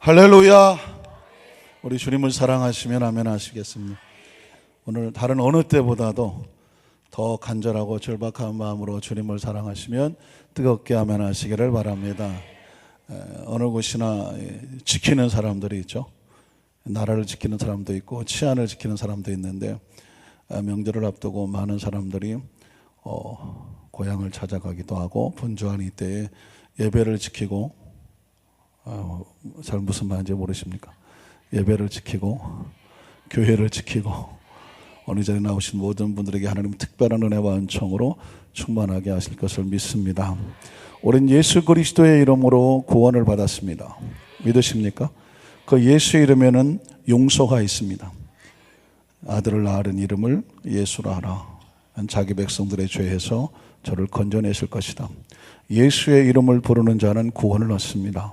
할렐루야. 우리 주님을 사랑하시면 아멘 하시겠습니다. 오늘 다른 어느 때보다도 더 간절하고 절박한 마음으로 주님을 사랑하시면 뜨겁게 아멘 하시기를 바랍니다. 어느 곳이나 지키는 사람들이 있죠. 나라를 지키는 사람도 있고 치안을 지키는 사람도 있는데, 명절을 앞두고 많은 사람들이 고향을 찾아가기도 하고 분주한 이때에 예배를 지키고, 잘 무슨 말인지 모르십니까? 예배를 지키고 교회를 지키고 어느 자리에 나오신 모든 분들에게 하나님 특별한 은혜와 은총으로 충만하게 하실 것을 믿습니다. 우린 예수 그리스도의 이름으로 구원을 받았습니다. 믿으십니까? 그 예수 이름에는 용서가 있습니다. 아들을 낳은 이름을 예수라 하라. 자기 백성들의 죄에서 저를 건져내실 것이다. 예수의 이름을 부르는 자는 구원을 얻습니다.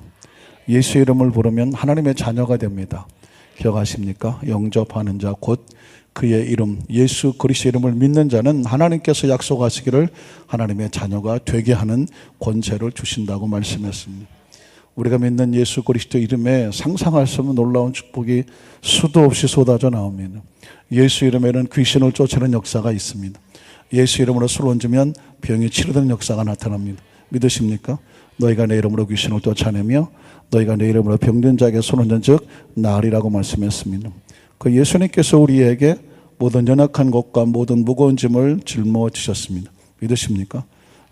예수 이름을 부르면 하나님의 자녀가 됩니다. 기억하십니까? 영접하는 자 곧 그의 이름 예수 그리스도 이름을 믿는 자는 하나님께서 약속하시기를 하나님의 자녀가 되게 하는 권세를 주신다고 말씀했습니다. 우리가 믿는 예수 그리스도 이름에 상상할 수 없는 놀라운 축복이 수도 없이 쏟아져 나옵니다. 예수 이름에는 귀신을 쫓아내는 역사가 있습니다. 예수 이름으로 술 얹으면 병이 치료되는 역사가 나타납니다. 믿으십니까? 너희가 내 이름으로 귀신을 쫓아내며 너희가 내 이름으로 병든 자에게 손 얹은 즉 나으리라고 말씀했습니다. 그 예수님께서 우리에게 모든 연약한 것과 모든 무거운 짐을 짊어지셨습니다. 믿으십니까?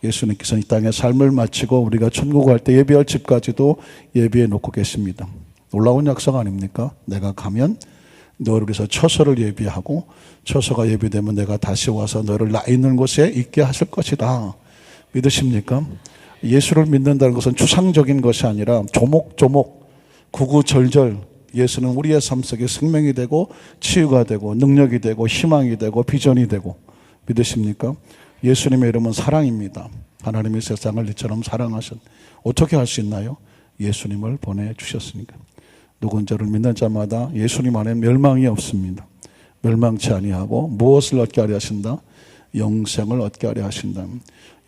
예수님께서 이 땅에 삶을 마치고 우리가 천국 갈 때 예비할 집까지도 예비해 놓고 계십니다. 놀라운 약속 아닙니까? 내가 가면 너를 위해서 처소를 예비하고 처소가 예비되면 내가 다시 와서 너를 나 있는 곳에 있게 하실 것이다. 믿으십니까? 예수를 믿는다는 것은 추상적인 것이 아니라 조목조목 구구절절 예수는 우리의 삶 속에 생명이 되고 치유가 되고 능력이 되고 희망이 되고 비전이 되고, 믿으십니까? 예수님의 이름은 사랑입니다. 하나님이 세상을 이처럼 사랑하신, 어떻게 할 수 있나요? 예수님을 보내주셨으니까. 누군가를 믿는 자마다 예수님 안에 멸망이 없습니다. 멸망치 아니하고 무엇을 얻게 하려 하신다? 영생을 얻게 하려 하신다.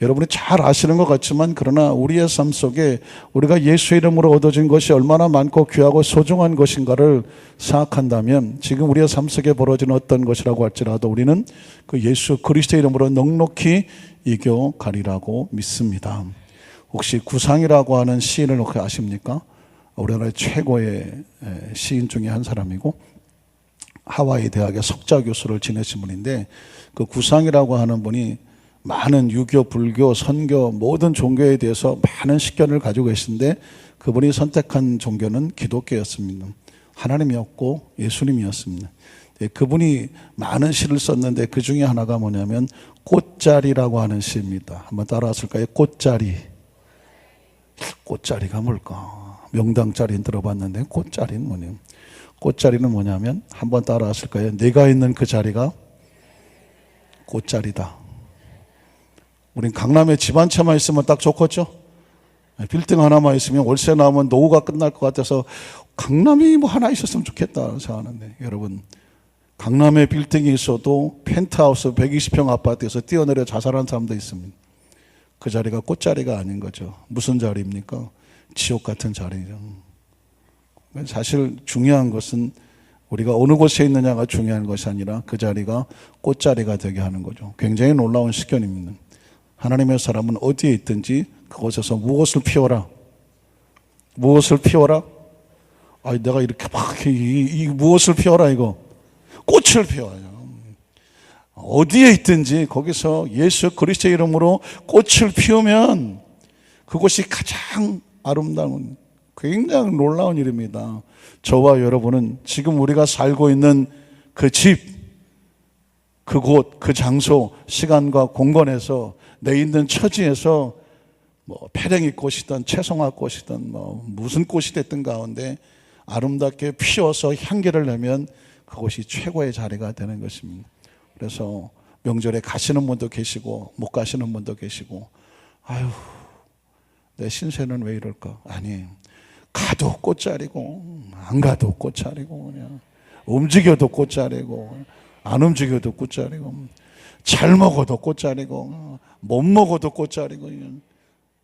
여러분이 잘 아시는 것 같지만 그러나 우리의 삶 속에 우리가 예수 이름으로 얻어진 것이 얼마나 많고 귀하고 소중한 것인가를 생각한다면 지금 우리의 삶 속에 벌어지는 어떤 것이라고 할지라도 우리는 그 예수 그리스도 이름으로 넉넉히 이겨가리라고 믿습니다. 혹시 구상이라고 하는 시인을 혹시 아십니까? 우리나라의 최고의 시인 중에 한 사람이고 하와이 대학의 석좌 교수를 지내신 분인데, 그 구상이라고 하는 분이 많은 유교, 불교, 선교 모든 종교에 대해서 많은 식견을 가지고 계신데 그분이 선택한 종교는 기독교였습니다. 하나님이었고 예수님이었습니다. 그분이 많은 시를 썼는데 그 중에 하나가 뭐냐면 꽃자리라고 하는 시입니다. 한번 따라하실까요? 꽃자리. 꽃자리가 뭘까? 명당자리는 들어봤는데 꽃자리는 뭐냐면, 꽃자리는 뭐냐면 한번 따라하실까요? 내가 있는 그 자리가 꽃자리다. 우린 강남에 집 한 채만 있으면 딱 좋겠죠? 빌딩 하나만 있으면 월세 나오면 노후가 끝날 것 같아서 강남이 뭐 하나 있었으면 좋겠다 생각하는데, 여러분 강남에 빌딩이 있어도 펜트하우스 120평 아파트에서 뛰어내려 자살한 사람도 있습니다. 그 자리가 꽃자리가 아닌 거죠. 무슨 자리입니까? 지옥 같은 자리죠. 사실 중요한 것은 우리가 어느 곳에 있느냐가 중요한 것이 아니라 그 자리가 꽃자리가 되게 하는 거죠. 굉장히 놀라운 식견입니다. 하나님의 사람은 어디에 있든지 그곳에서 무엇을 피워라. 무엇을 피워라? 내가 이렇게 막 무엇을 피워라 이거. 꽃을 피워요. 어디에 있든지 거기서 예수 그리스도의 이름으로 꽃을 피우면 그곳이 가장 아름다운, 굉장히 놀라운 일입니다. 저와 여러분은 지금 우리가 살고 있는 그 집, 그곳, 그 장소, 시간과 공간에서 내 있는 처지에서 뭐 페랭이 꽃이든 채송화 꽃이든 뭐 무슨 꽃이 됐든 가운데 아름답게 피어서 향기를 내면 그것이 최고의 자리가 되는 것입니다. 그래서 명절에 가시는 분도 계시고 못 가시는 분도 계시고, 내 신세는 왜 이럴까? 아니, 가도 꽃자리고 안 가도 꽃자리고, 그냥 움직여도 꽃자리고 안 움직여도 꽃자리고, 잘 먹어도 꽃자리고 못 먹어도 꽃자리고,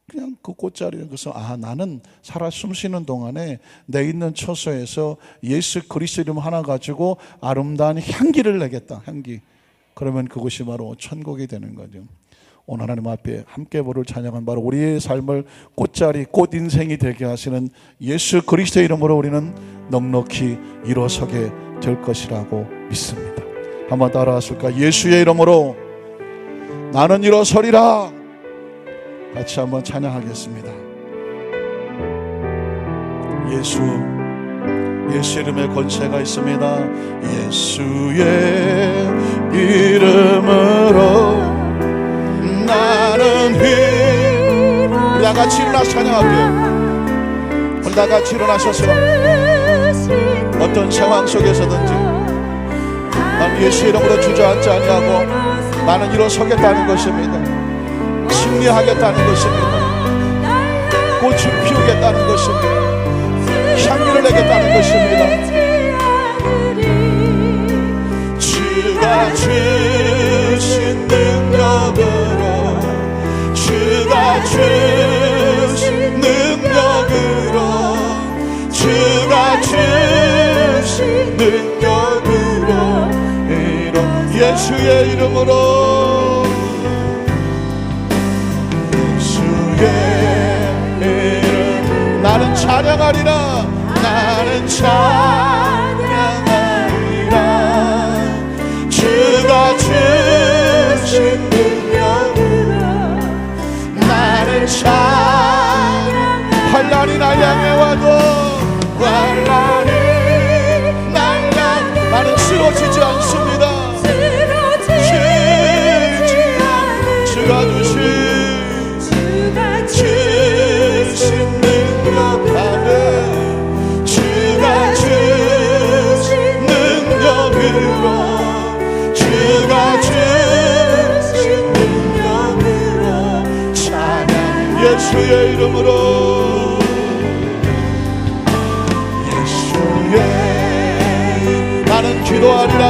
그냥 그 꽃자리는 그래서 나는 살아 숨쉬는 동안에 내 있는 처소에서 예수 그리스도 이름 하나 가지고 아름다운 향기를 내겠다. 향기. 그러면 그것이 바로 천국이 되는 거죠. 오늘 하나님 앞에 함께 부를 찬양은 바로 우리의 삶을 꽃자리, 꽃 인생이 되게 하시는 예수 그리스도의 이름으로 우리는 넉넉히 일어서게 될 것이라고 믿습니다. 한번 따라하실까? 예수의 이름으로 나는 일어서리라. 같이 한번 찬양하겠습니다. 예수 이름에 권세가 있습니다. 예수의 이름으로 나는 우리 다 같이 일어나서 찬양할게요. 우리 다 같이 일어나셔서 어떤 상황 속에서든지 난 예수 이름으로 주저앉지 아니하고 나는 일어서겠다는 것입니다. 승리하겠다는 것입니다. 꽃을 피우겠다는 것입니다. 향기를 내겠다는 것입니다. 주가 주신 능력으로 주가 주신 능력으로 주가 주신 능력으로 예수의 이름으로 이름 나는 찬양하리라. 나는 찬양하리라. 주가 주신 능력으로 나는 찬양. 환난이 날 향해 와도 환난이 날 향해 나는 쓰러지지 않습니다. 주가 주신 능력하네. 주가 주신 능력으로 주가 주신 능력으로 찬양. 예수의 이름으로 예수의 나는 기도하리라.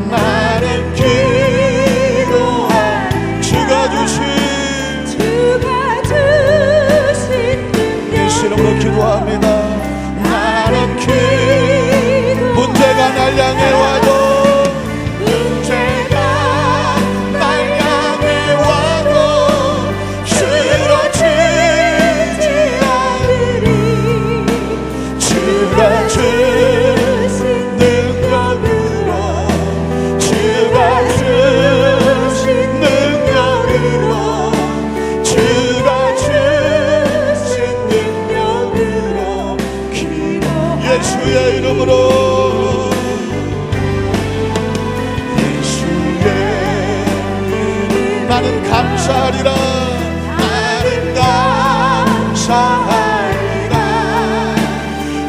나는 기도하 주가 주신 예수 이름으로 기도합니다. 나는 문제가 날 향해 와도 문제가 날 향해 와도 쓰러지지 않으리. 주가 주신 능력으로 주가 주신 능력으로 주가 예수의 이름으로 예수의 나는 감사하리라. 나는 감사하리라.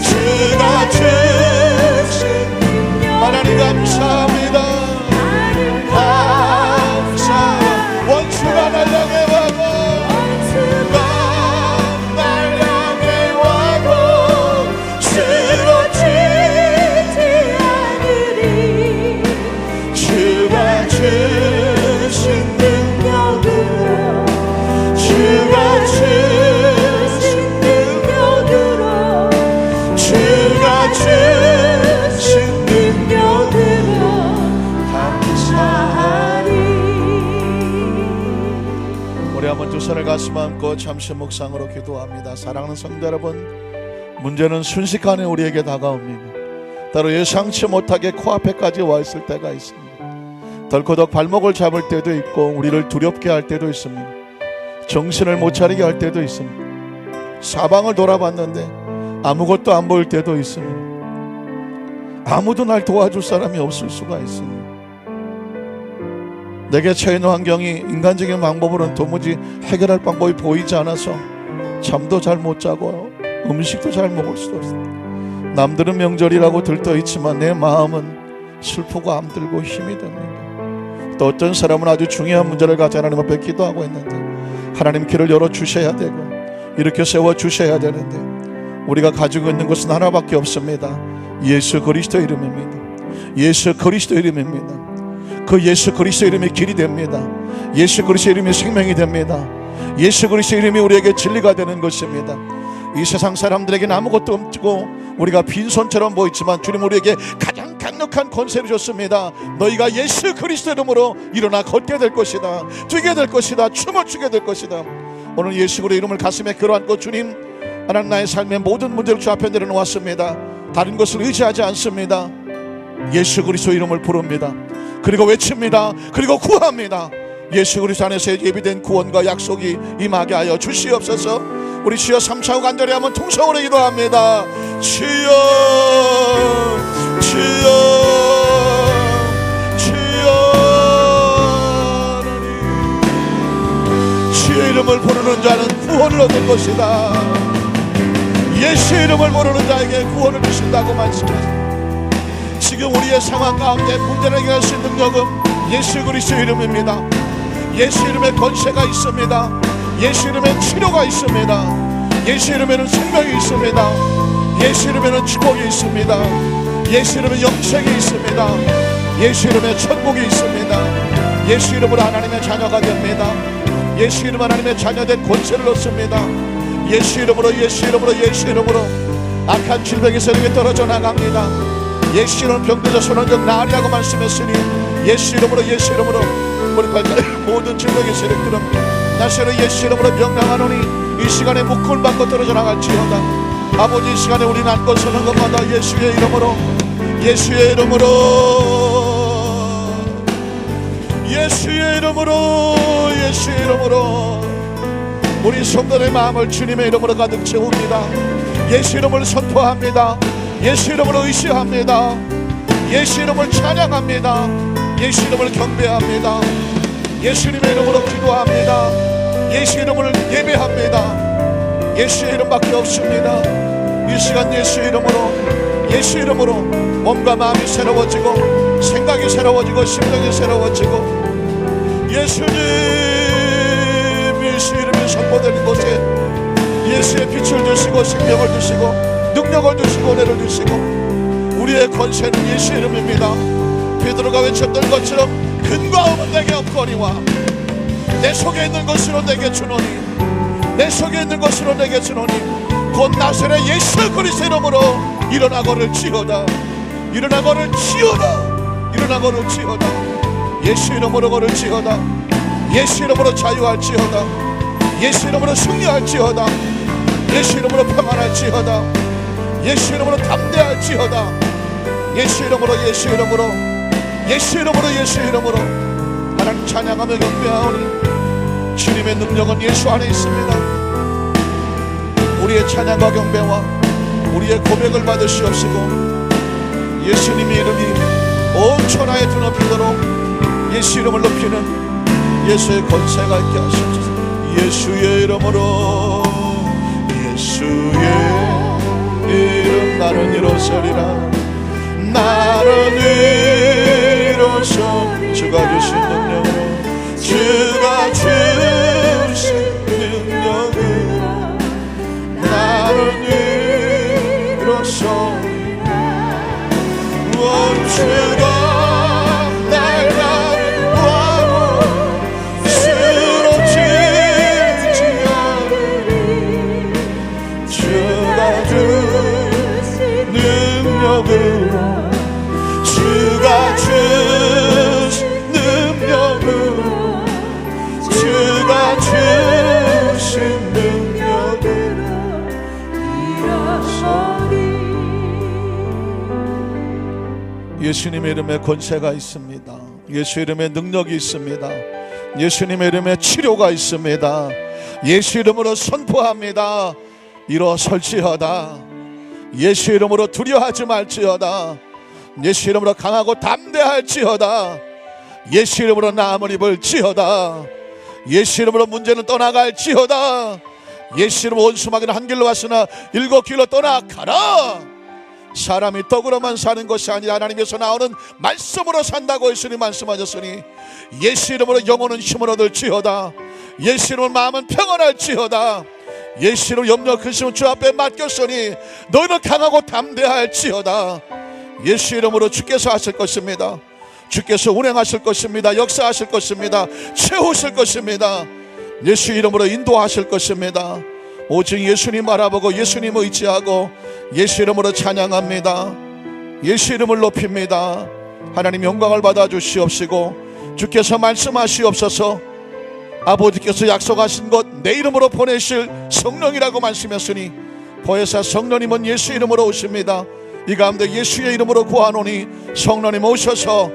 주가 주신 하나님 감사합니다. 감사 원수가 날 향해 와도 주신 능력으로 주가 주신 능력으로 주가 주신 능력으로 감사하리. 우리 한번 두 손을 가슴 안고 잠시 묵상으로 기도합니다. 사랑하는 성도 여러분, 문제는 순식간에 우리에게 다가옵니다. 따로 예상치 못하게 코앞에까지 와 있을 때가 있습니다. 덜커덕 발목을 잡을 때도 있고 우리를 두렵게 할 때도 있습니다. 정신을 못 차리게 할 때도 있습니다. 사방을 돌아봤는데 아무것도 안 보일 때도 있습니다. 아무도 날 도와줄 사람이 없을 수가 있습니다. 내게 처해 있는 환경이 인간적인 방법으로는 도무지 해결할 방법이 보이지 않아서 잠도 잘 못 자고 음식도 잘 먹을 수도 없습니다. 남들은 명절이라고 들떠 있지만 내 마음은 슬프고 암들고 힘이 듭니다. 또 어떤 사람은 아주 중요한 문제를 가지고 하나님 앞에 기도하고 있는데 하나님 길을 열어주셔야 되고 이렇게 세워주셔야 되는데 우리가 가지고 있는 것은 하나밖에 없습니다. 예수 그리스도 이름입니다. 예수 그리스도 이름입니다. 그 예수 그리스도 이름이 길이 됩니다. 예수 그리스도 이름이 생명이 됩니다. 예수 그리스도의 이름이 우리에게 진리가 되는 것입니다. 이 세상 사람들에게는 아무것도 없고 우리가 빈손처럼 보이지만 주님 우리에게 가장 강력한 권세를 줬습니다. 너희가 예수 그리스도 이름으로 일어나 걷게 될 것이다, 뛰게 될 것이다, 춤을 추게 될 것이다. 오늘 예수 그리스도의 이름을 가슴에 끌어안고 주님, 하나님 나의 삶의 모든 문제를 주 앞에 내려놓았습니다. 다른 것을 의지하지 않습니다. 예수 그리스도 이름을 부릅니다. 그리고 외칩니다. 그리고 구합니다. 예수 그리스도 안에서 예비된 구원과 약속이 임하게 하여 주시옵소서. 우리 주여 3차후 간절히 한번 통성으로 기도합니다. 주여 주여 주여. 주의 이름을 부르는 자는 구원을 얻을 것이다. 예수 이름을 부르는 자에게 구원을 주신다고 말씀하십니다. 지금 우리의 상황 가운데 문제를 해결할 수 있는 능력은 예수 그리스도의 이름입니다. 예수 이름에 권세가 있습니다. 예수 이름에 치료가 있습니다. 예수 이름에는 생명이 있습니다. 예수 이름에는 축복이 있습니다. 예수 이름에 영생이 있습니다. 예수 이름에 천국이 있습니다. 예수 이름으로 하나님의 자녀가 됩니다. 예수 이름 하나님의 자녀된 권세를 얻습니다. 예수 이름으로 예수 이름으로 예수 이름으로 악한 질병에서 이렇게 떨어져 나갑니다. 예수 이름 병들어 선언적 나으리라고 말씀했으니 예수 이름으로 예수 이름으로 우리 발달의 모든 질병의 세력들은 나시로 예수 이름으로 명령하노니 이 시간에 묶음을 받고 떨어져 나갈지어다. 아버지 이 시간에 우리는 안고 서는 것마다 예수의 이름으로 예수의 이름으로 예수의 이름으로 예수의 이름으로 우리 성도의 마음을 주님의 이름으로 가득 채웁니다. 예수 이름을 선포합니다. 예수 이름으로 의시합니다. 예수 이름을 찬양합니다. 예수 이름을 경배합니다. 예수님의 이름으로 기도합니다. 예수 이름을 예배합니다. 예수의 이름밖에 없습니다. 이 시간 예수의 이름으로 몸과 마음이 새로워지고 생각이 새로워지고 심령이 새로워지고 예수님 예수 이름이 선포되는 곳에 예수의 빛을 주시고 생명을 주시고 능력을 주시고 은혜를 주시고 우리의 권세는 예수 이름입니다. 베드로가 외쳤던 것처럼 근과 없는 내게 없거니와 내 속에 있는 것으로 내게 주노니 내 속에 있는 것으로 내게 주노니 곧 나사렛 예수 그리스도 이름으로 일어나거를 지어다. 일어나거를 지어다. 일어나거를 지어다. 예수 이름으로 거를 지어다. 예수 이름으로 자유할지어다. 예수 이름으로 승리할지어다. 예수 이름으로 평안할지어다. 예수 이름으로 담대할지어다. 예수 이름으로 예수 이름으로 예수 이름으로 예수 이름으로 하나님 찬양하며 경배하오니 주님의 능력은 예수 안에 있습니다. 우리의 찬양과 경배와 우리의 고백을 받으시옵시고 예수님의 이름이 온 천하에 드높이도록 예수 이름을 높이는 예수의 권세가 있게 하시옵소서. 예수의 이름으로 예수의 이름 나는 일어서리라. 나는 일어서 주가 주신 능력으로 주가 주신 능력으로 나는 일어서 주가 날 구하고 쓰러지지 않으리. 주가 주신 능력으로 주가 주신 능력으로 주가 주신 능력으로 일어서리. 예수님의 이름에 권세가 있습니다. 예수 이름에 능력이 있습니다. 예수님의 이름에 치료가 있습니다. 예수 이름으로 선포합니다. 일어설지어다. 예수 이름으로 두려워하지 말지어다. 예수 이름으로 강하고 담대할지어다. 예수 이름으로 나음을 입을지어다. 예수 이름으로 문제는 떠나갈지어다. 예수 이름으로 원수마귀는 한 길로 왔으나 일곱 길로 떠나가라. 사람이 떡으로만 사는 것이 아니라 하나님께서 나오는 말씀으로 산다고 예수님 말씀하셨으니 예수 이름으로 영혼은 힘을 얻을지어다. 예수 이름으로 마음은 평안할지어다. 예수 이름으로 염려 근심은 주 앞에 맡겼으니 너희는 강하고 담대할지어다. 예수 이름으로 주께서 하실 것입니다. 주께서 운행하실 것입니다. 역사하실 것입니다. 채우실 것입니다. 예수 이름으로 인도하실 것입니다. 오직 예수님 알아보고 예수님 의지하고 예수 이름으로 찬양합니다. 예수 이름을 높입니다. 하나님 영광을 받아 주시옵시고 주께서 말씀하시옵소서. 아버지께서 약속하신 것 내 이름으로 보내실 성령이라고 말씀하셨으니 보혜사 성령님은 예수 이름으로 오십니다. 이 가운데 예수의 이름으로 구하노니 성령님 오셔서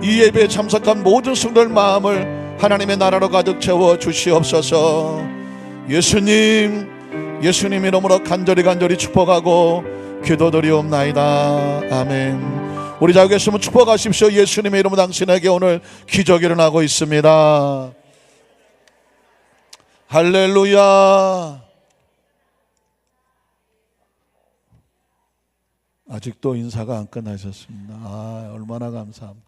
이 예배에 참석한 모든 성도들 마음을 하나님의 나라로 가득 채워 주시옵소서. 예수님 이름으로 간절히 축복하고 기도드리옵나이다. 아멘. 우리 자유 계시면 축복하십시오. 예수님의 이름으로 당신에게 오늘 기적이 일어나고 있습니다. 할렐루야. 아직도 인사가 안 끝나셨습니다. 얼마나 감사합니다.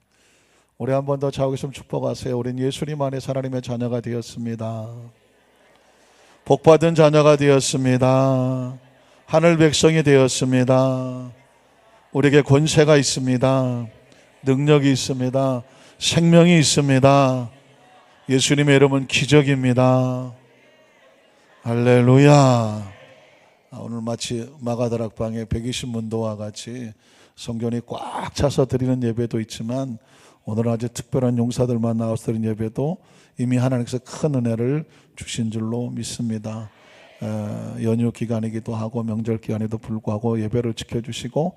우리 한 번 더 자고 계시면 축복하세요. 우린 예수님 안에 하나님의 자녀가 되었습니다. 복받은 자녀가 되었습니다. 하늘 백성이 되었습니다. 우리에게 권세가 있습니다. 능력이 있습니다. 생명이 있습니다. 예수님의 이름은 기적입니다. 할렐루야. 오늘 마치 마가다락방에 120문도와 같이 성전이 꽉 차서 드리는 예배도 있지만 오늘 아주 특별한 용사들만 나와서 드리는 예배도 이미 하나님께서 큰 은혜를 주신 줄로 믿습니다. 연휴 기간이기도 하고 명절 기간에도 불구하고 예배를 지켜주시고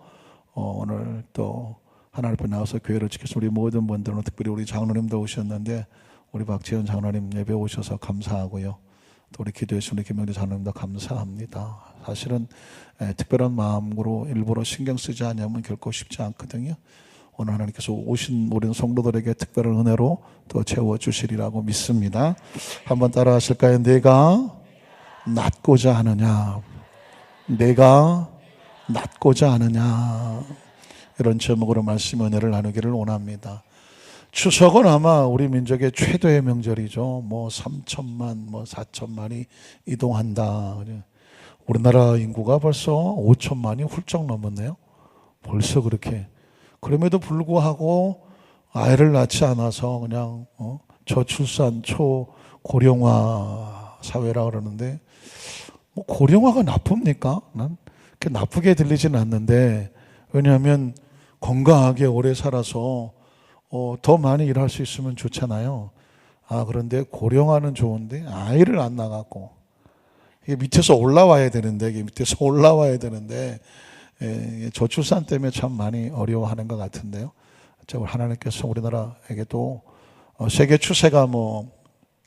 오늘 또 하나님 앞에 나와서 교회를 지켜서 우리 모든 분들은 특별히 우리 장로님도 오셨는데 우리 박지현 장로님 예배 오셔서 감사하고요. 또 우리 기도해주신 우리 김명재 장로님도 감사합니다. 사실은 특별한 마음으로 일부러 신경 쓰지 않으면 결코 쉽지 않거든요. 오늘 하나님께서 오신 우리 성도들에게 특별한 은혜로 또 채워주시리라고 믿습니다. 한번 따라 하실까요? 내가 낫고자 하느냐, 내가 낫고자 하느냐, 이런 제목으로 말씀 은혜를 나누기를 원합니다. 추석은 아마 우리 민족의 최대의 명절이죠. 3천만, 4천만이 이동한다. 우리나라 인구가 벌써 5천만이 훌쩍 넘었네요. 벌써 그렇게. 그럼에도 불구하고 아이를 낳지 않아서 그냥 저출산 초고령화 사회라 그러는데 고령화가 나쁩니까? 난 그렇게 나쁘게 들리지는 않는데 왜냐하면 건강하게 오래 살아서 더 많이 일할 수 있으면 좋잖아요. 그런데 고령화는 좋은데 아이를 안 낳아갖고 이게 밑에서 올라와야 되는데 저출산 때문에 참 많이 어려워하는 것 같은데요. 하나님께서 우리나라에게도 세계 추세가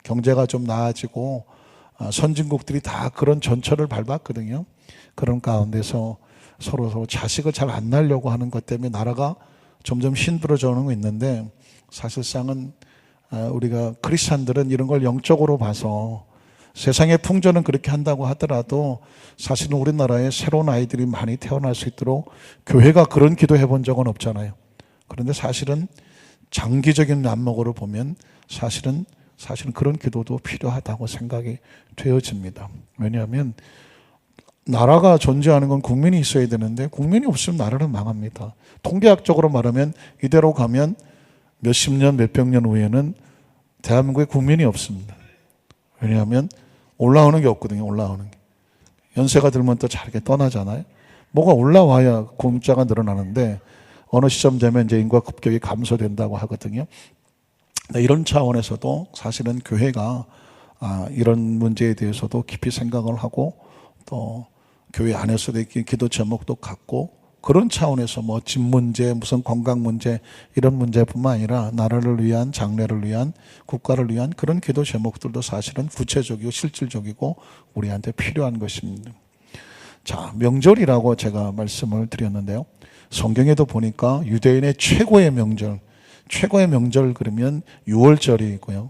경제가 좀 나아지고 선진국들이 다 그런 전철을 밟았거든요. 그런 가운데서 서로 자식을 잘 안 낳으려고 하는 것 때문에 나라가 점점 힘들어져는 거 있는데 사실상은 우리가 크리스찬들은 이런 걸 영적으로 봐서 세상의 풍조는 그렇게 한다고 하더라도 사실은 우리나라에 새로운 아이들이 많이 태어날 수 있도록 교회가 그런 기도해 본 적은 없잖아요. 그런데 사실은 장기적인 안목으로 보면 사실은 그런 기도도 필요하다고 생각이 되어집니다. 왜냐하면 나라가 존재하는 건 국민이 있어야 되는데 국민이 없으면 나라는 망합니다. 통계학적으로 말하면 이대로 가면 몇십 년, 몇백 년 후에는 대한민국에 국민이 없습니다. 왜냐하면 올라오는 게 없거든요. 올라오는 게. 연세가 들면 또 잘게 떠나잖아요. 뭐가 올라와야 공짜가 늘어나는데 어느 시점 되면 이제 인구가 급격히 감소된다고 하거든요. 이런 차원에서도 사실은 교회가 이런 문제에 대해서도 깊이 생각을 하고 또 교회 안에서도 기도 제목도 갖고 그런 차원에서 집 문제, 무슨 건강 문제 이런 문제뿐만 아니라 나라를 위한, 장래를 위한, 국가를 위한 그런 기도 제목들도 사실은 구체적이고 실질적이고 우리한테 필요한 것입니다. 자, 명절이라고 제가 말씀을 드렸는데요. 성경에도 보니까 유대인의 최고의 명절 그러면 유월절이고요.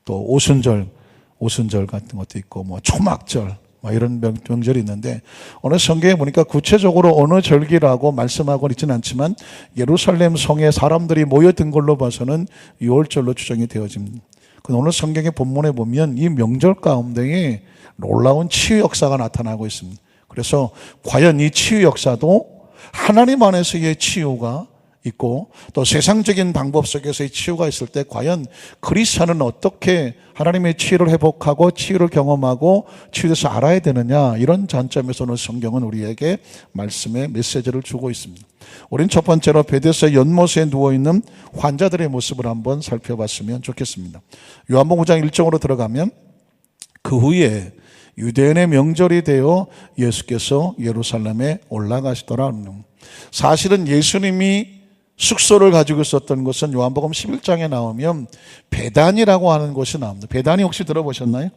또 오순절 같은 것도 있고 초막절 이런 명절이 있는데 오늘 성경에 보니까 구체적으로 어느 절기라고 말씀하고는 있지는 않지만 예루살렘 성에 사람들이 모여든 걸로 봐서는 유월절로 추정이 되어집니다. 오늘 성경의 본문에 보면 이 명절 가운데에 놀라운 치유 역사가 나타나고 있습니다. 그래서 과연 이 치유 역사도 하나님 안에서의 치유가 있고 또 세상적인 방법 속에서의 치유가 있을 때 과연 크리스찬은 어떻게 하나님의 치유를 회복하고 치유를 경험하고 치유돼서 알아야 되느냐, 이런 관점에서는 성경은 우리에게 말씀의 메시지를 주고 있습니다. 우린 첫 번째로 베데스다 연못에 누워있는 환자들의 모습을 한번 살펴봤으면 좋겠습니다. 요한복음 9장 1절로 들어가면 그 후에 유대인의 명절이 되어 예수께서 예루살렘에 올라가시더라. 사실은 예수님이 숙소를 가지고 있었던 곳은 요한복음 11장에 나오면 베단이라고 하는 곳이 나옵니다. 베단이 혹시 들어보셨나요?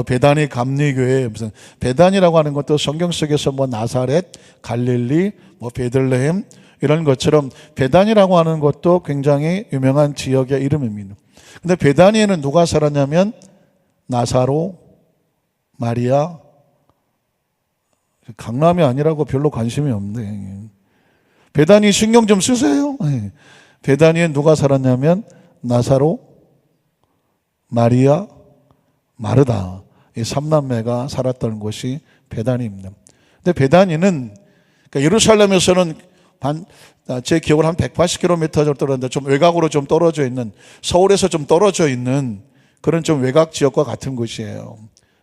베다니 감리교회, 무슨 베단이라고 하는 것도 성경 속에서 나사렛, 갈릴리, 베들레헴 이런 것처럼 베단이라고 하는 것도 굉장히 유명한 지역의 이름입니다. 근데 베다니에는 누가 살았냐면 나사로, 마리아, 강남이 아니라고 별로 관심이 없네. 베다니 신경 좀 쓰세요. 베다니에 누가 살았냐면 나사로, 마리아, 마르다, 이 3남매가 살았던 곳이 베다니입니다. 근데 베다니는 그러니까 예루살렘에서는 제 기억으로 한 180km 정도 떨어졌는데 좀 외곽으로 좀 떨어져 있는, 서울에서 좀 떨어져 있는 그런 좀 외곽 지역과 같은 곳이에요.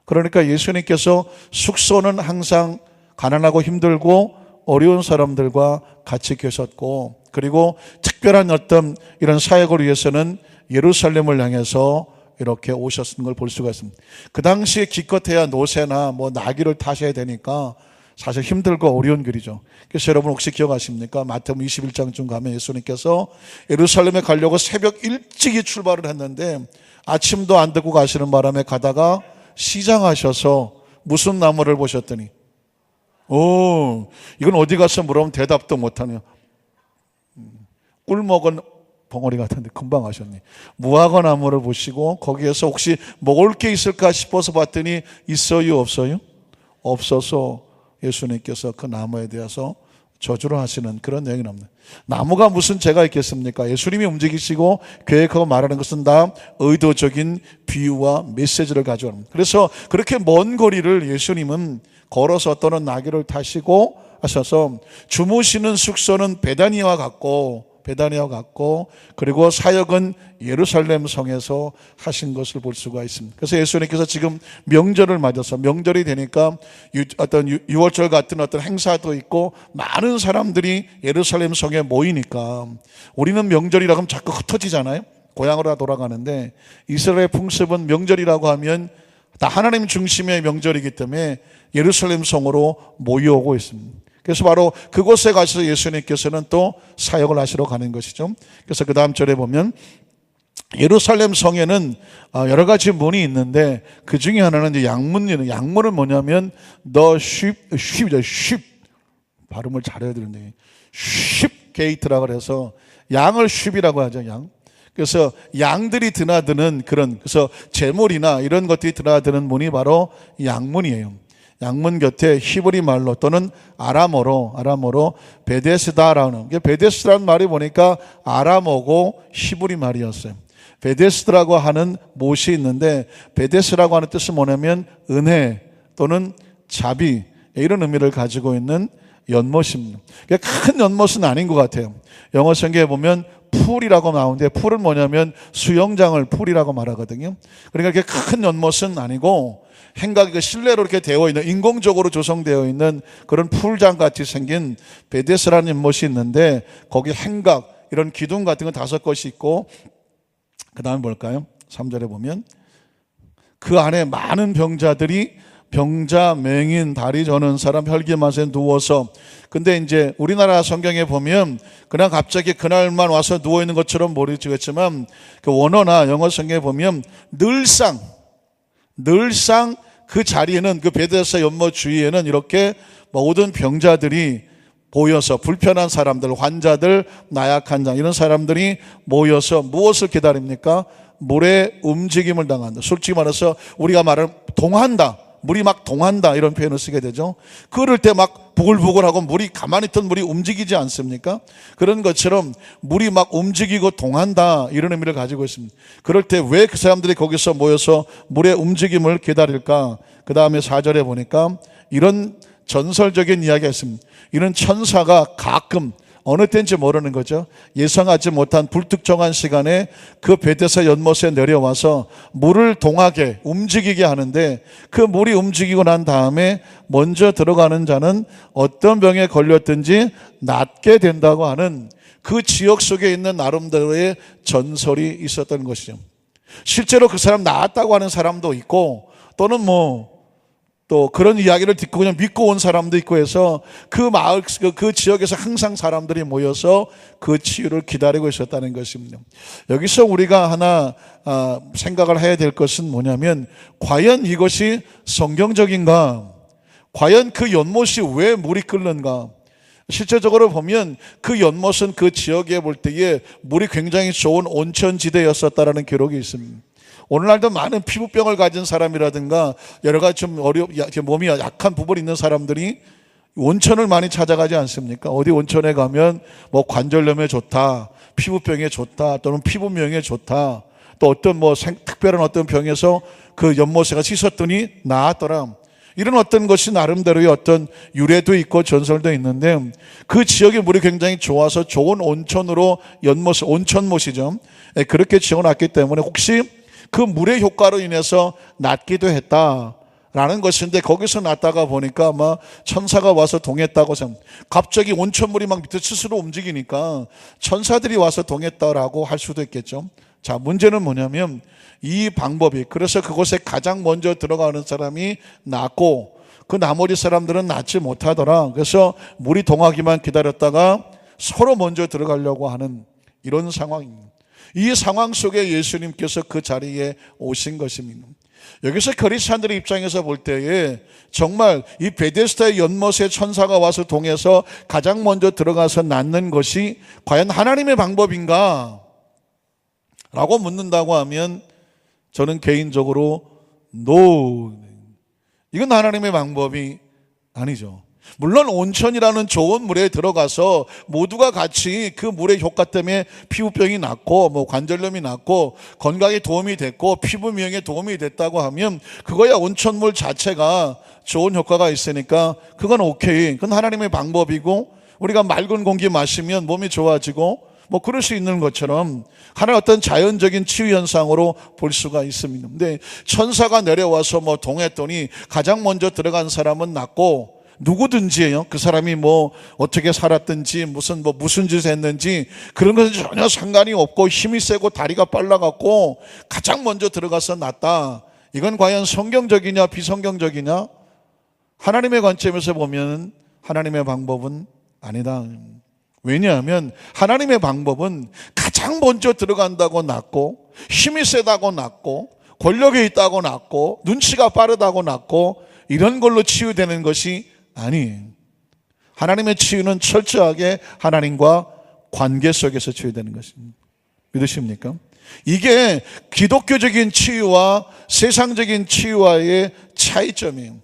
그러니까 예수님께서 숙소는 항상 가난하고 힘들고 어려운 사람들과 같이 계셨고, 그리고 특별한 어떤 이런 사역을 위해서는 예루살렘을 향해서 이렇게 오셨는 걸 볼 수가 있습니다. 그 당시에 기껏해야 노새나 나귀를 타셔야 되니까 사실 힘들고 어려운 길이죠. 그래서 여러분 혹시 기억하십니까? 마태복음 21장쯤 가면 예수님께서 예루살렘에 가려고 새벽 일찍이 출발을 했는데 아침도 안 듣고 가시는 바람에 가다가 시장하셔서 무슨 나무를 보셨더니 이건 어디 가서 물어보면 대답도 못하네요. 꿀 먹은 벙어리 같은데 금방 하셨네. 무화과 나무를 보시고 거기에서 혹시 먹을 게 있을까 싶어서 봤더니 있어요, 없어요? 없어서 예수님께서 그 나무에 대해서 저주를 하시는 그런 내용이 나옵니다. 나무가 무슨 죄가 있겠습니까? 예수님이 움직이시고 계획하고 말하는 것은 다 의도적인 비유와 메시지를 가져옵니다. 그래서 그렇게 먼 거리를 예수님은 걸어서 또는 나귀를 타시고 하셔서 주무시는 숙소는 베다니와 같고 그리고 사역은 예루살렘 성에서 하신 것을 볼 수가 있습니다. 그래서 예수님께서 지금 명절을 맞아서, 명절이 되니까 어떤 유월절 같은 어떤 행사도 있고 많은 사람들이 예루살렘 성에 모이니까, 우리는 명절이라고 하면 자꾸 흩어지잖아요. 고향으로 돌아가는데 이스라엘 풍습은 명절이라고 하면 다 하나님 중심의 명절이기 때문에 예루살렘 성으로 모여오고 있습니다. 그래서 바로 그곳에 가셔서 예수님께서는 또 사역을 하시러 가는 것이죠. 그래서 그 다음 절에 보면 예루살렘 성에는 여러 가지 문이 있는데 그 중에 하나는 이제 양문이에요. 양문은 뭐냐면 the sheep 발음을 잘해야 되는데 sheep gate라고 해서 양을 sheep이라고 하죠. 양. 그래서 양들이 드나드는 그래서 제물이나 이런 것들이 드나드는 문이 바로 양문이에요. 양문 곁에 히브리 말로 또는 아람어로 베데스다라는, 베데스다라는 말이 보니까 아람어고 히브리 말이었어요. 베데스다라고 하는 못이 있는데 베데스라고 하는 뜻은 뭐냐면 은혜 또는 자비, 이런 의미를 가지고 있는 연못입니다. 큰 연못은 아닌 것 같아요. 영어 성경에 보면 풀이라고 나오는데 풀은 뭐냐면 수영장을 풀이라고 말하거든요. 그러니까 이렇게 큰 연못은 아니고 행각이 실내로 이렇게 되어 있는, 인공적으로 조성되어 있는 그런 풀장 같이 생긴 베데스라는 연못이 있는데 거기 행각, 이런 기둥 같은 거 5곳이 있고, 그 다음에 뭘까요? 3절에 보면 그 안에 많은 병자들이 병자, 맹인, 다리 저는 사람, 혈기맛에 누워서, 근데 이제 우리나라 성경에 보면 그냥 갑자기 그날만 와서 누워있는 것처럼 모르겠지만 그 원어나 영어 성경에 보면 늘상 그 자리에는, 그 베데스다 연못 주위에는 이렇게 모든 병자들이 모여서, 불편한 사람들, 환자들, 나약한 자, 이런 사람들이 모여서 무엇을 기다립니까? 물의 움직임을 당한다. 솔직히 말해서 우리가 말하는 동한다, 물이 막 동한다, 이런 표현을 쓰게 되죠. 그럴 때 막 부글부글하고 물이, 가만히 있던 물이 움직이지 않습니까? 그런 것처럼 물이 막 움직이고 동한다, 이런 의미를 가지고 있습니다. 그럴 때 왜 그 사람들이 거기서 모여서 물의 움직임을 기다릴까? 그 다음에 4절에 보니까 이런 전설적인 이야기가 있습니다. 이런 천사가 가끔 어느 때인지 모르는 거죠. 예상하지 못한 불특정한 시간에 그 베데스다 연못에 내려와서 물을 동하게 움직이게 하는데, 그 물이 움직이고 난 다음에 먼저 들어가는 자는 어떤 병에 걸렸든지 낫게 된다고 하는 그 지역 속에 있는 나름대로의 전설이 있었던 것이죠. 실제로 그 사람 나았다고 하는 사람도 있고, 또는 또 그런 이야기를 듣고 그냥 믿고 온 사람도 있고 해서 그 마을, 그 지역에서 항상 사람들이 모여서 그 치유를 기다리고 있었다는 것입니다. 여기서 우리가 하나 생각을 해야 될 것은 뭐냐면, 과연 이것이 성경적인가? 과연 그 연못이 왜 물이 끓는가? 실제적으로 보면 그 연못은 그 지역에 볼 때에 물이 굉장히 좋은 온천지대였었다라는 기록이 있습니다. 오늘날도 많은 피부병을 가진 사람이라든가 여러 가지 좀 몸이 약한 부분이 있는 사람들이 온천을 많이 찾아가지 않습니까? 어디 온천에 가면 관절염에 좋다, 피부병에 좋다, 또는 피부명에 좋다, 또 어떤 특별한 어떤 병에서 그 연못에 가서 씻었더니 나았더라. 이런 어떤 것이 나름대로의 어떤 유래도 있고 전설도 있는데, 그 지역의 물이 굉장히 좋아서 좋은 온천으로 온천못이죠. 그렇게 지어놨기 때문에 혹시 그 물의 효과로 인해서 낫기도 했다라는 것인데, 거기서 낫다가 보니까 아마 천사가 와서 동했다고 갑자기 온천물이 막 밑에 스스로 움직이니까 천사들이 와서 동했다라고 할 수도 있겠죠. 자, 문제는 뭐냐면 이 방법이, 그래서 그곳에 가장 먼저 들어가는 사람이 낫고 그 나머지 사람들은 낫지 못하더라. 그래서 물이 동하기만 기다렸다가 서로 먼저 들어가려고 하는 이런 상황입니다. 이 상황 속에 예수님께서 그 자리에 오신 것입니다. 여기서 그리스도인들의 입장에서 볼 때에 정말 이 베데스다의 연못에 천사가 와서 동해서 가장 먼저 들어가서 낫는 것이 과연 하나님의 방법인가? 라고 묻는다고 하면 저는 개인적으로 이건 하나님의 방법이 아니죠. 물론 온천이라는 좋은 물에 들어가서 모두가 같이 그 물의 효과 때문에 피부병이 낫고 관절염이 낫고 건강에 도움이 됐고 피부 미용에 도움이 됐다고 하면 그거야 온천물 자체가 좋은 효과가 있으니까 그건 오케이. 그건 하나님의 방법이고, 우리가 맑은 공기 마시면 몸이 좋아지고 그럴 수 있는 것처럼 하나의 어떤 자연적인 치유 현상으로 볼 수가 있습니다. 근데 천사가 내려와서 동했더니 가장 먼저 들어간 사람은 낫고, 누구든지예요. 그 사람이 어떻게 살았든지 무슨 짓을 했는지 그런 것은 전혀 상관이 없고 힘이 세고 다리가 빨라갖고 가장 먼저 들어가서 낫다. 이건 과연 성경적이냐 비성경적이냐? 하나님의 관점에서 보면 하나님의 방법은 아니다. 왜냐하면 하나님의 방법은 가장 먼저 들어간다고 낫고, 힘이 세다고 낫고, 권력이 있다고 낫고, 눈치가 빠르다고 낫고, 이런 걸로 치유되는 것이 아니에요. 하나님의 치유는 철저하게 하나님과 관계 속에서 치유되는 것입니다. 믿으십니까? 이게 기독교적인 치유와 세상적인 치유와의 차이점이에요.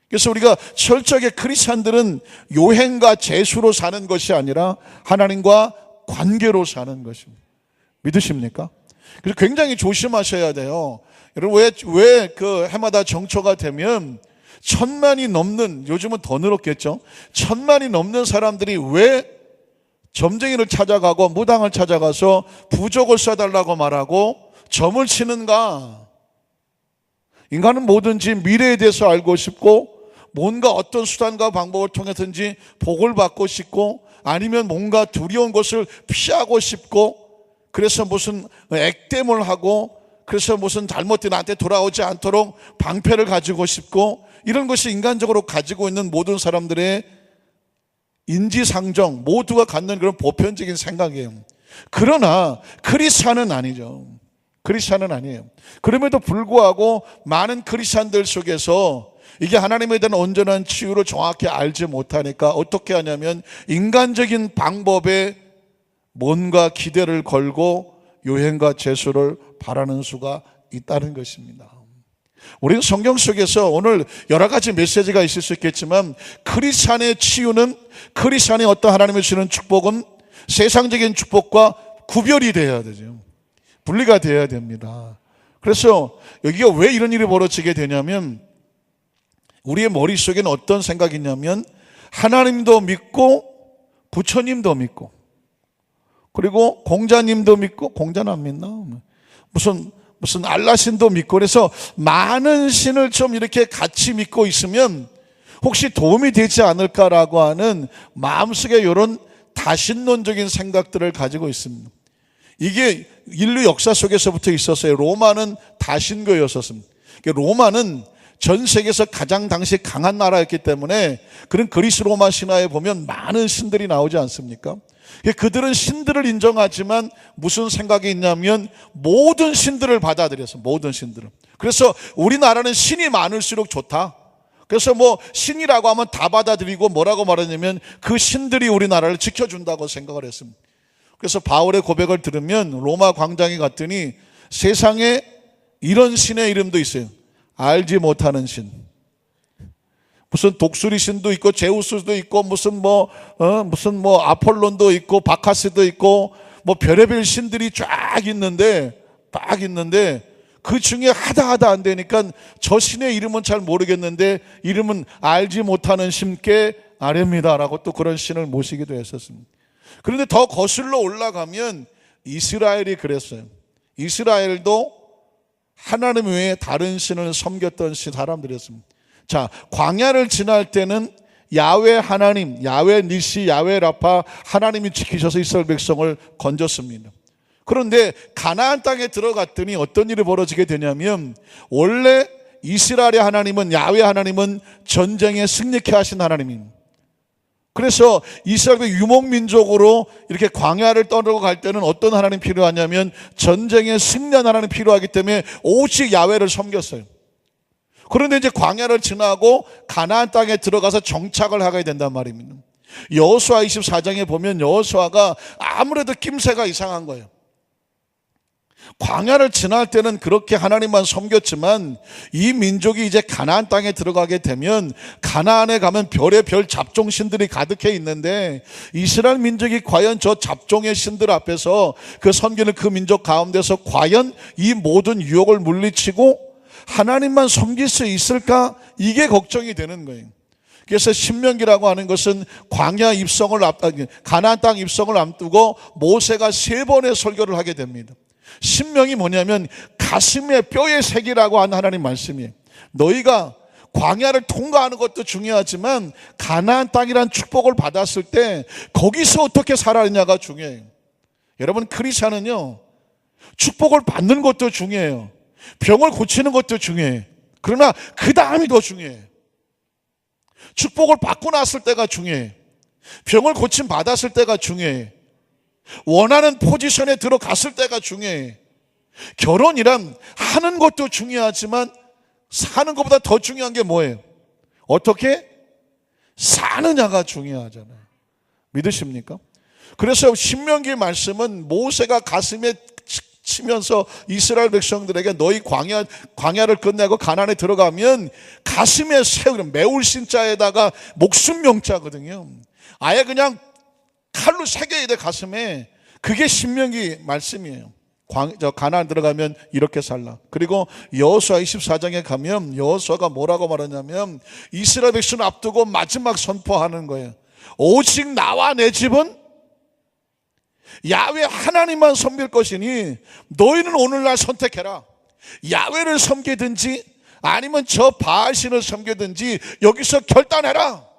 그래서 우리가 철저하게 크리스찬들은 요행과 재수로 사는 것이 아니라 하나님과 관계로 사는 것입니다. 믿으십니까? 그래서 굉장히 조심하셔야 돼요. 여러분, 왜 해마다 정초가 되면 1000만이 넘는, 요즘은 더 늘었겠죠. 1000만이 넘는 사람들이 왜 점쟁이를 찾아가고 무당을 찾아가서 부적을 써달라고 말하고 점을 치는가? 인간은 뭐든지 미래에 대해서 알고 싶고, 뭔가 어떤 수단과 방법을 통해서든지 복을 받고 싶고, 아니면 뭔가 두려운 것을 피하고 싶고, 그래서 무슨 액땜을 하고, 그래서 무슨 잘못된 나한테 돌아오지 않도록 방패를 가지고 싶고, 이런 것이 인간적으로 가지고 있는 모든 사람들의 인지상정 모두가 갖는 그런 보편적인 생각이에요. 그러나 크리스찬은 아니죠. 크리스찬은 아니에요. 그럼에도 불구하고 많은 크리스찬들 속에서 이게 하나님에 대한 온전한 치유를 정확히 알지 못하니까 어떻게 하냐면 인간적인 방법에 뭔가 기대를 걸고 요행과 재수를 바라는 수가 있다는 것입니다. 우리는 성경 속에서 오늘 여러 가지 메시지가 있을 수 있겠지만, 크리스찬의 치유는, 크리스찬의 어떤 하나님의 주는 축복은 세상적인 축복과 구별이 되어야 되죠. 분리가 되어야 됩니다. 그래서 여기가 왜 이런 일이 벌어지게 되냐면, 우리의 머릿속에는 어떤 생각이 있냐면 하나님도 믿고 부처님도 믿고, 그리고 공자님도 믿고, 공자는 안 믿나? 무슨 알라신도 믿고, 그래서 많은 신을 좀 이렇게 같이 믿고 있으면 혹시 도움이 되지 않을까라고 하는 마음속에 이런 다신론적인 생각들을 가지고 있습니다. 이게 인류 역사 속에서부터 있었어요. 로마는 다신교였었습니다. 로마는 전 세계에서 가장 당시 강한 나라였기 때문에 그런 그리스 로마 신화에 보면 많은 신들이 나오지 않습니까? 그들은 신들을 인정하지만 무슨 생각이 있냐면 모든 신들을 받아들였어요. 모든 신들을. 그래서 우리나라는 신이 많을수록 좋다. 그래서 뭐 신이라고 하면 다 받아들이고 뭐라고 말하냐면 그 신들이 우리나라를 지켜준다고 생각을 했습니다. 그래서 바울의 고백을 들으면 로마 광장에 갔더니 세상에 이런 신의 이름도 있어요. 알지 못하는 신. 무슨 독수리 신도 있고 제우스도 있고 무슨 아폴론도 있고 바카스도 있고 뭐 별의별 신들이 쫙 있는데 그 중에 하다 안 되니까 저 신의 이름은 잘 모르겠는데 이름은 알지 못하는 신께 아뢰입니다라고 또 그런 신을 모시기도 했었습니다. 그런데 더 거슬러 올라가면 이스라엘이 그랬어요. 이스라엘도 하나님 외에 다른 신을 섬겼던 사람들이었습니다. 자, 광야를 지날 때는 야훼 하나님, 야훼 니시, 야훼 라파 하나님이 지키셔서 이스라엘 백성을 건졌습니다. 그런데 가나안 땅에 들어갔더니 어떤 일이 벌어지게 되냐면 원래 이스라엘의 하나님은, 야훼 하나님은 전쟁에 승리케 하신 하나님입니다. 그래서 이스라엘의 유목민족으로 이렇게 광야를 떠나고 갈 때는 어떤 하나님 필요하냐면 전쟁에 승리한 하나님 필요하기 때문에 오직 야훼를 섬겼어요. 그런데 이제 광야를 지나고 가나안 땅에 들어가서 정착을 하게 된단 말입니다. 여호수아 24장에 보면 여호수아가 아무래도 낌새가 이상한 거예요. 광야를 지날 때는 그렇게 하나님만 섬겼지만 이 민족이 이제 가나안 땅에 들어가게 되면 가나안에 가면 별의 별 잡종신들이 가득해 있는데 이스라엘 민족이 과연 저 잡종의 신들 앞에서 그 섬기는 그 민족 가운데서 과연 이 모든 유혹을 물리치고 하나님만 섬길 수 있을까? 이게 걱정이 되는 거예요. 그래서 신명기라고 하는 것은 광야 입성을 가나안 땅 입성을 앞두고 모세가 3번의 설교를 하게 됩니다. 신명이 뭐냐면 가슴에 뼈의 색이라고 하는 하나님 말씀이에요. 너희가 광야를 통과하는 것도 중요하지만 가나안 땅이란 축복을 받았을 때 거기서 어떻게 살아야냐가 중요해요. 여러분, 크리스찬은요 축복을 받는 것도 중요해요. 병을 고치는 것도 중요해요. 그러나 그 다음이 더 중요해요. 축복을 받고 났을 때가 중요해요. 병을 고침 받았을 때가 중요해요. 원하는 포지션에 들어갔을 때가 중요해. 결혼이란 하는 것도 중요하지만 사는 것보다 더 중요한 게 뭐예요? 어떻게 사느냐가 중요하잖아요. 믿으십니까? 그래서 신명기 말씀은 모세가 가슴에 치면서 이스라엘 백성들에게 너희 광야를 끝내고 가나안에 들어가면 가슴에 세우는 매울 신자에다가 목숨 명자거든요. 아예 그냥 칼로 새겨야 돼, 가슴에. 그게 신명기 말씀이에요. 가나안 들어가면 이렇게 살라. 그리고 여호수아 24장에 가면 여호수아가 뭐라고 말하냐면 이스라엘 백성을 앞두고 마지막 선포하는 거예요. 오직 나와 내 집은 야훼 하나님만 섬길 것이니 너희는 오늘날 선택해라. 야훼를 섬기든지 아니면 저 바알신을 섬기든지 여기서 결단해라.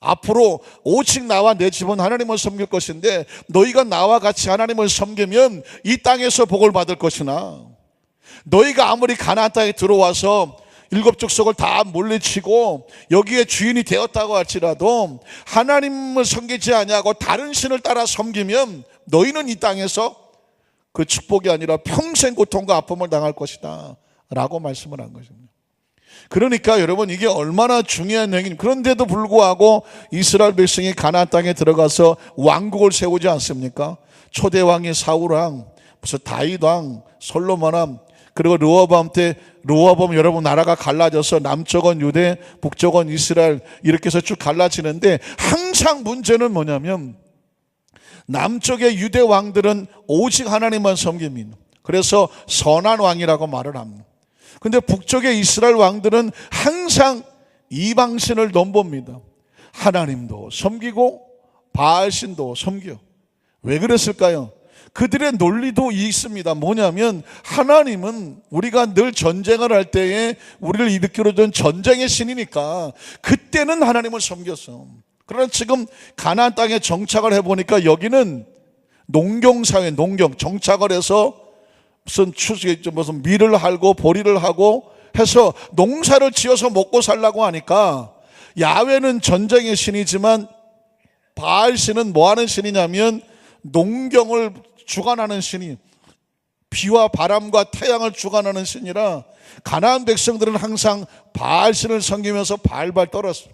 앞으로 오직 나와 내 집은 하나님을 섬길 것인데 너희가 나와 같이 하나님을 섬기면 이 땅에서 복을 받을 것이나 너희가 아무리 가나안 땅에 들어와서 7족속을 다 물리치고 여기에 주인이 되었다고 할지라도 하나님을 섬기지 아니하고 다른 신을 따라 섬기면 너희는 이 땅에서 그 축복이 아니라 평생 고통과 아픔을 당할 것이다 라고 말씀을 한 것입니다. 그러니까 여러분, 이게 얼마나 중요한 얘기입니다. 그런데도 불구하고 이스라엘 백성이 가나안 땅에 들어가서 왕국을 세우지 않습니까? 초대 왕이 사울왕, 무슨 다윗왕, 솔로몬왕, 그리고 르호보암 때 르호보암 여러분 나라가 갈라져서 남쪽은 유대, 북쪽은 이스라엘 이렇게 해서 쭉 갈라지는데 항상 문제는 뭐냐면 남쪽의 유대 왕들은 오직 하나님만 섬깁니다. 그래서 선한 왕이라고 말을 합니다. 근데 북쪽의 이스라엘 왕들은 항상 이방신을 넘봅니다. 하나님도 섬기고 바알신도 섬겨. 왜 그랬을까요? 그들의 논리도 있습니다. 뭐냐면 하나님은 우리가 늘 전쟁을 할 때에 우리를 일으키려던 전쟁의 신이니까 그때는 하나님을 섬겼어. 그러나 지금 가나안 땅에 정착을 해보니까 여기는 농경사회, 농경 정착을 해서 무슨 밀을 할고 보리를 하고 해서 농사를 지어서 먹고 살라고 하니까 야훼는 전쟁의 신이지만 바알신은 뭐하는 신이냐면 농경을 주관하는 신이, 비와 바람과 태양을 주관하는 신이라 가나안 백성들은 항상 바알신을 섬기면서 발발 떨었어요.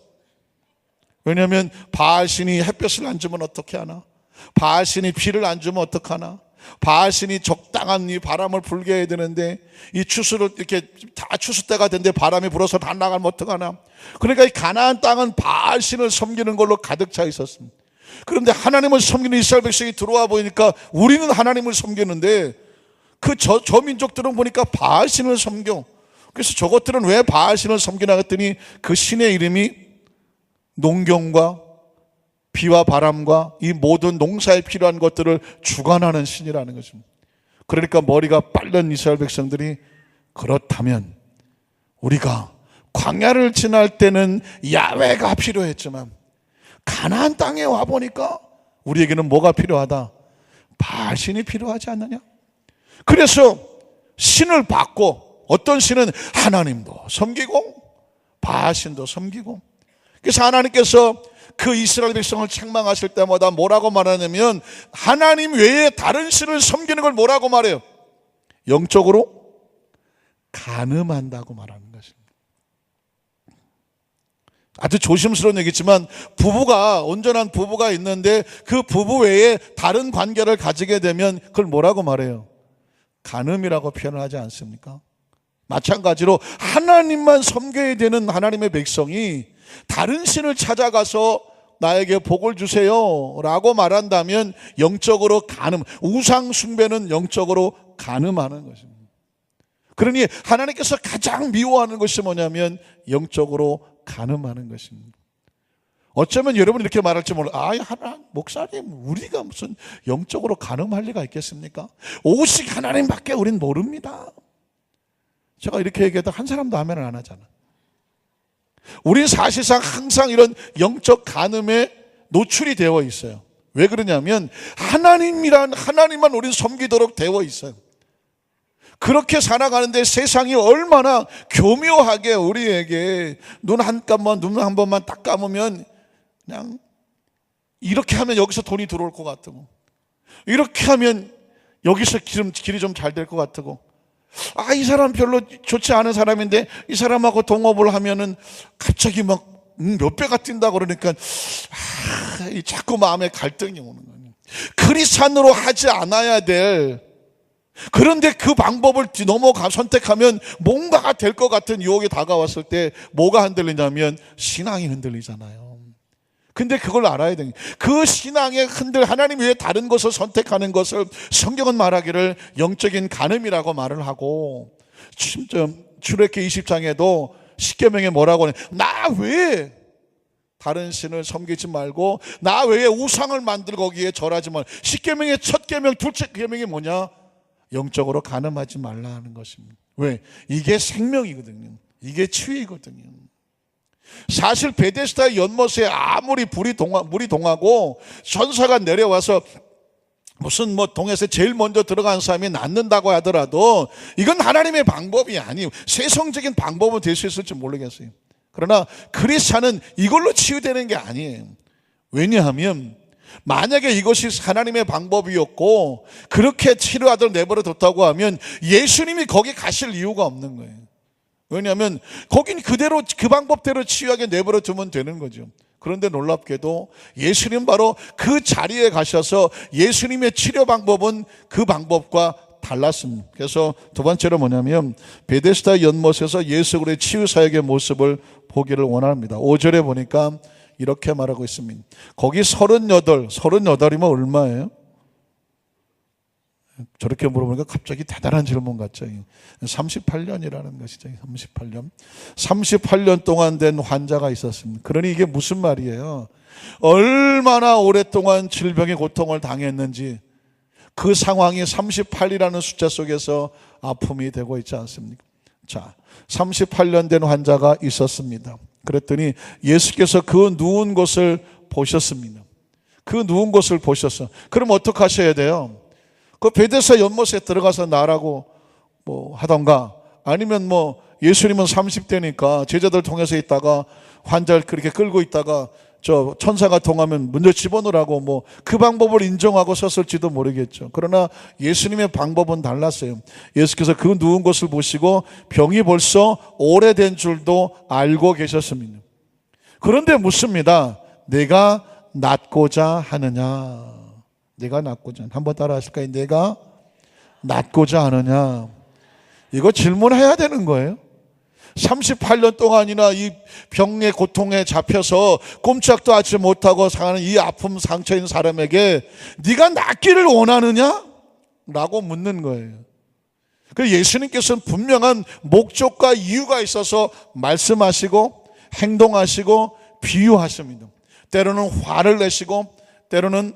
왜냐하면 바알신이 햇볕을 안 주면 어떻게 하나, 바알신이 비를 안 주면 어떡하나, 바알신이 적당한 이 바람을 불게 해야 되는데 이 추수를 이렇게 다 추수 때가 됐는데 바람이 불어서 다 나가면 어떡하나. 그러니까 이 가나안 땅은 바알신을 섬기는 걸로 가득 차 있었습니다. 그런데 하나님을 섬기는 이스라엘 백성이 들어와 보니까 우리는 하나님을 섬기는데 저 민족들은 보니까 바알신을 섬겨. 그래서 저것들은 왜 바알신을 섬기나 했더니 그 신의 이름이 농경과 비와 바람과 이 모든 농사에 필요한 것들을 주관하는 신이라는 것입니다. 그러니까 머리가 빠른 이스라엘 백성들이 그렇다면 우리가 광야를 지날 때는 야훼가 필요했지만 가나안 땅에 와보니까 우리에게는 뭐가 필요하다? 바알신이 필요하지 않느냐? 그래서 신을 받고 어떤 신은 하나님도 섬기고 바알신도 섬기고, 그래서 하나님께서 그 이스라엘 백성을 책망하실 때마다 뭐라고 말하냐면 하나님 외에 다른 신을 섬기는 걸 뭐라고 말해요? 영적으로 간음한다고 말하는 것입니다. 아주 조심스러운 얘기지만 온전한 부부가 있는데 그 부부 외에 다른 관계를 가지게 되면 그걸 뭐라고 말해요? 간음이라고 표현을 하지 않습니까? 마찬가지로 하나님만 섬겨야 되는 하나님의 백성이 다른 신을 찾아가서 나에게 복을 주세요 라고 말한다면 영적으로 간음, 우상 숭배는 영적으로 간음하는 것입니다. 그러니 하나님께서 가장 미워하는 것이 뭐냐면 영적으로 간음하는 것입니다. 어쩌면 여러분이 이렇게 말할지 몰라요. 목사님, 우리가 무슨 영적으로 간음할 리가 있겠습니까? 오직 하나님밖에 우린 모릅니다. 제가 이렇게 얘기해도 한 사람도 아멘을 안 하잖아. 우린 사실상 항상 이런 영적 간음에 노출이 되어 있어요. 왜 그러냐면 하나님만 우린 섬기도록 되어 있어요. 그렇게 살아가는데 세상이 얼마나 교묘하게 우리에게 눈 한 번만 딱 감으면 그냥 이렇게 하면 여기서 돈이 들어올 것 같고, 이렇게 하면 여기서 길이 좀 잘 될 것 같고, 이 사람 별로 좋지 않은 사람인데 이 사람하고 동업을 하면은 갑자기 막 몇 배가 뛴다 그러니까 자꾸 마음에 갈등이 오는 거예요. 크리스찬으로 하지 않아야 될, 그런데 그 방법을 선택하면 뭔가가 될 것 같은 유혹이 다가왔을 때 뭐가 흔들리냐면 신앙이 흔들리잖아요. 근데 그걸 알아야 돼요. 그 신앙에 하나님 외에 다른 것을 선택하는 것을 성경은 말하기를 영적인 간음이라고 말을 하고, 출애굽기 20장에도 십계명에 뭐라고 하냐, 나 외에 다른 신을 섬기지 말고 나 외에 우상을 만들고 거기에 절하지 말고. 십계명의 첫 계명, 둘째 계명이 뭐냐? 영적으로 간음하지 말라 하는 것입니다. 왜? 이게 생명이거든요. 이게 치유이거든요. 사실 베데스다 연못에 아무리 물이 동하고 천사가 내려와서 무슨 동에서 제일 먼저 들어간 사람이 낫는다고 하더라도 이건 하나님의 방법이 아니에요. 세상적인 방법은 될 수 있을지 모르겠어요. 그러나 크리스찬은 이걸로 치유되는 게 아니에요. 왜냐하면 만약에 이것이 하나님의 방법이었고 그렇게 치료하도록 내버려 뒀다고 하면 예수님이 거기 가실 이유가 없는 거예요. 왜냐하면 거긴 그대로 그 방법대로 치유하게 내버려 두면 되는 거죠. 그런데 놀랍게도 예수님 바로 그 자리에 가셔서 예수님의 치료 방법은 그 방법과 달랐습니다. 그래서 두 번째로 뭐냐면 베데스다 연못에서 예수 그리스도의 치유 사역의 모습을 보기를 원합니다. 5절에 보니까 이렇게 말하고 있습니다. 거기 38이면 얼마예요? 저렇게 물어보니까 갑자기 대단한 질문 같죠. 38년이라는 것이죠. 38년. 38년 동안 된 환자가 있었습니다. 그러니 이게 무슨 말이에요? 얼마나 오랫동안 질병의 고통을 당했는지 그 상황이 38이라는 숫자 속에서 아픔이 되고 있지 않습니까? 자, 38년 된 환자가 있었습니다. 그랬더니 예수께서 그 누운 곳을 보셨습니다. 그 누운 곳을 보셨어. 그럼 어떻게 하셔야 돼요? 그 베데스다 연못에 들어가서 나라고 하던가, 아니면 예수님은 30대니까 제자들 통해서 있다가 환자를 그렇게 끌고 있다가 저 천사가 통하면 먼저 집어넣으라고 그 방법을 인정하고 섰을지도 모르겠죠. 그러나 예수님의 방법은 달랐어요. 예수께서 그 누운 곳을 보시고 병이 벌써 오래된 줄도 알고 계셨습니다. 그런데 묻습니다. 내가 낫고자 하느냐? 내가 낫고자, 한번 따라 하실까요? 내가 낫고자 하느냐? 이거 질문해야 되는 거예요. 38년 동안이나 이 병의 고통에 잡혀서 꼼짝도 하지 못하고 사는 이 아픔 상처인 사람에게 네가 낫기를 원하느냐? 라고 묻는 거예요. 그래서 예수님께서는 분명한 목적과 이유가 있어서 말씀하시고 행동하시고 비유하십니다. 때로는 화를 내시고 때로는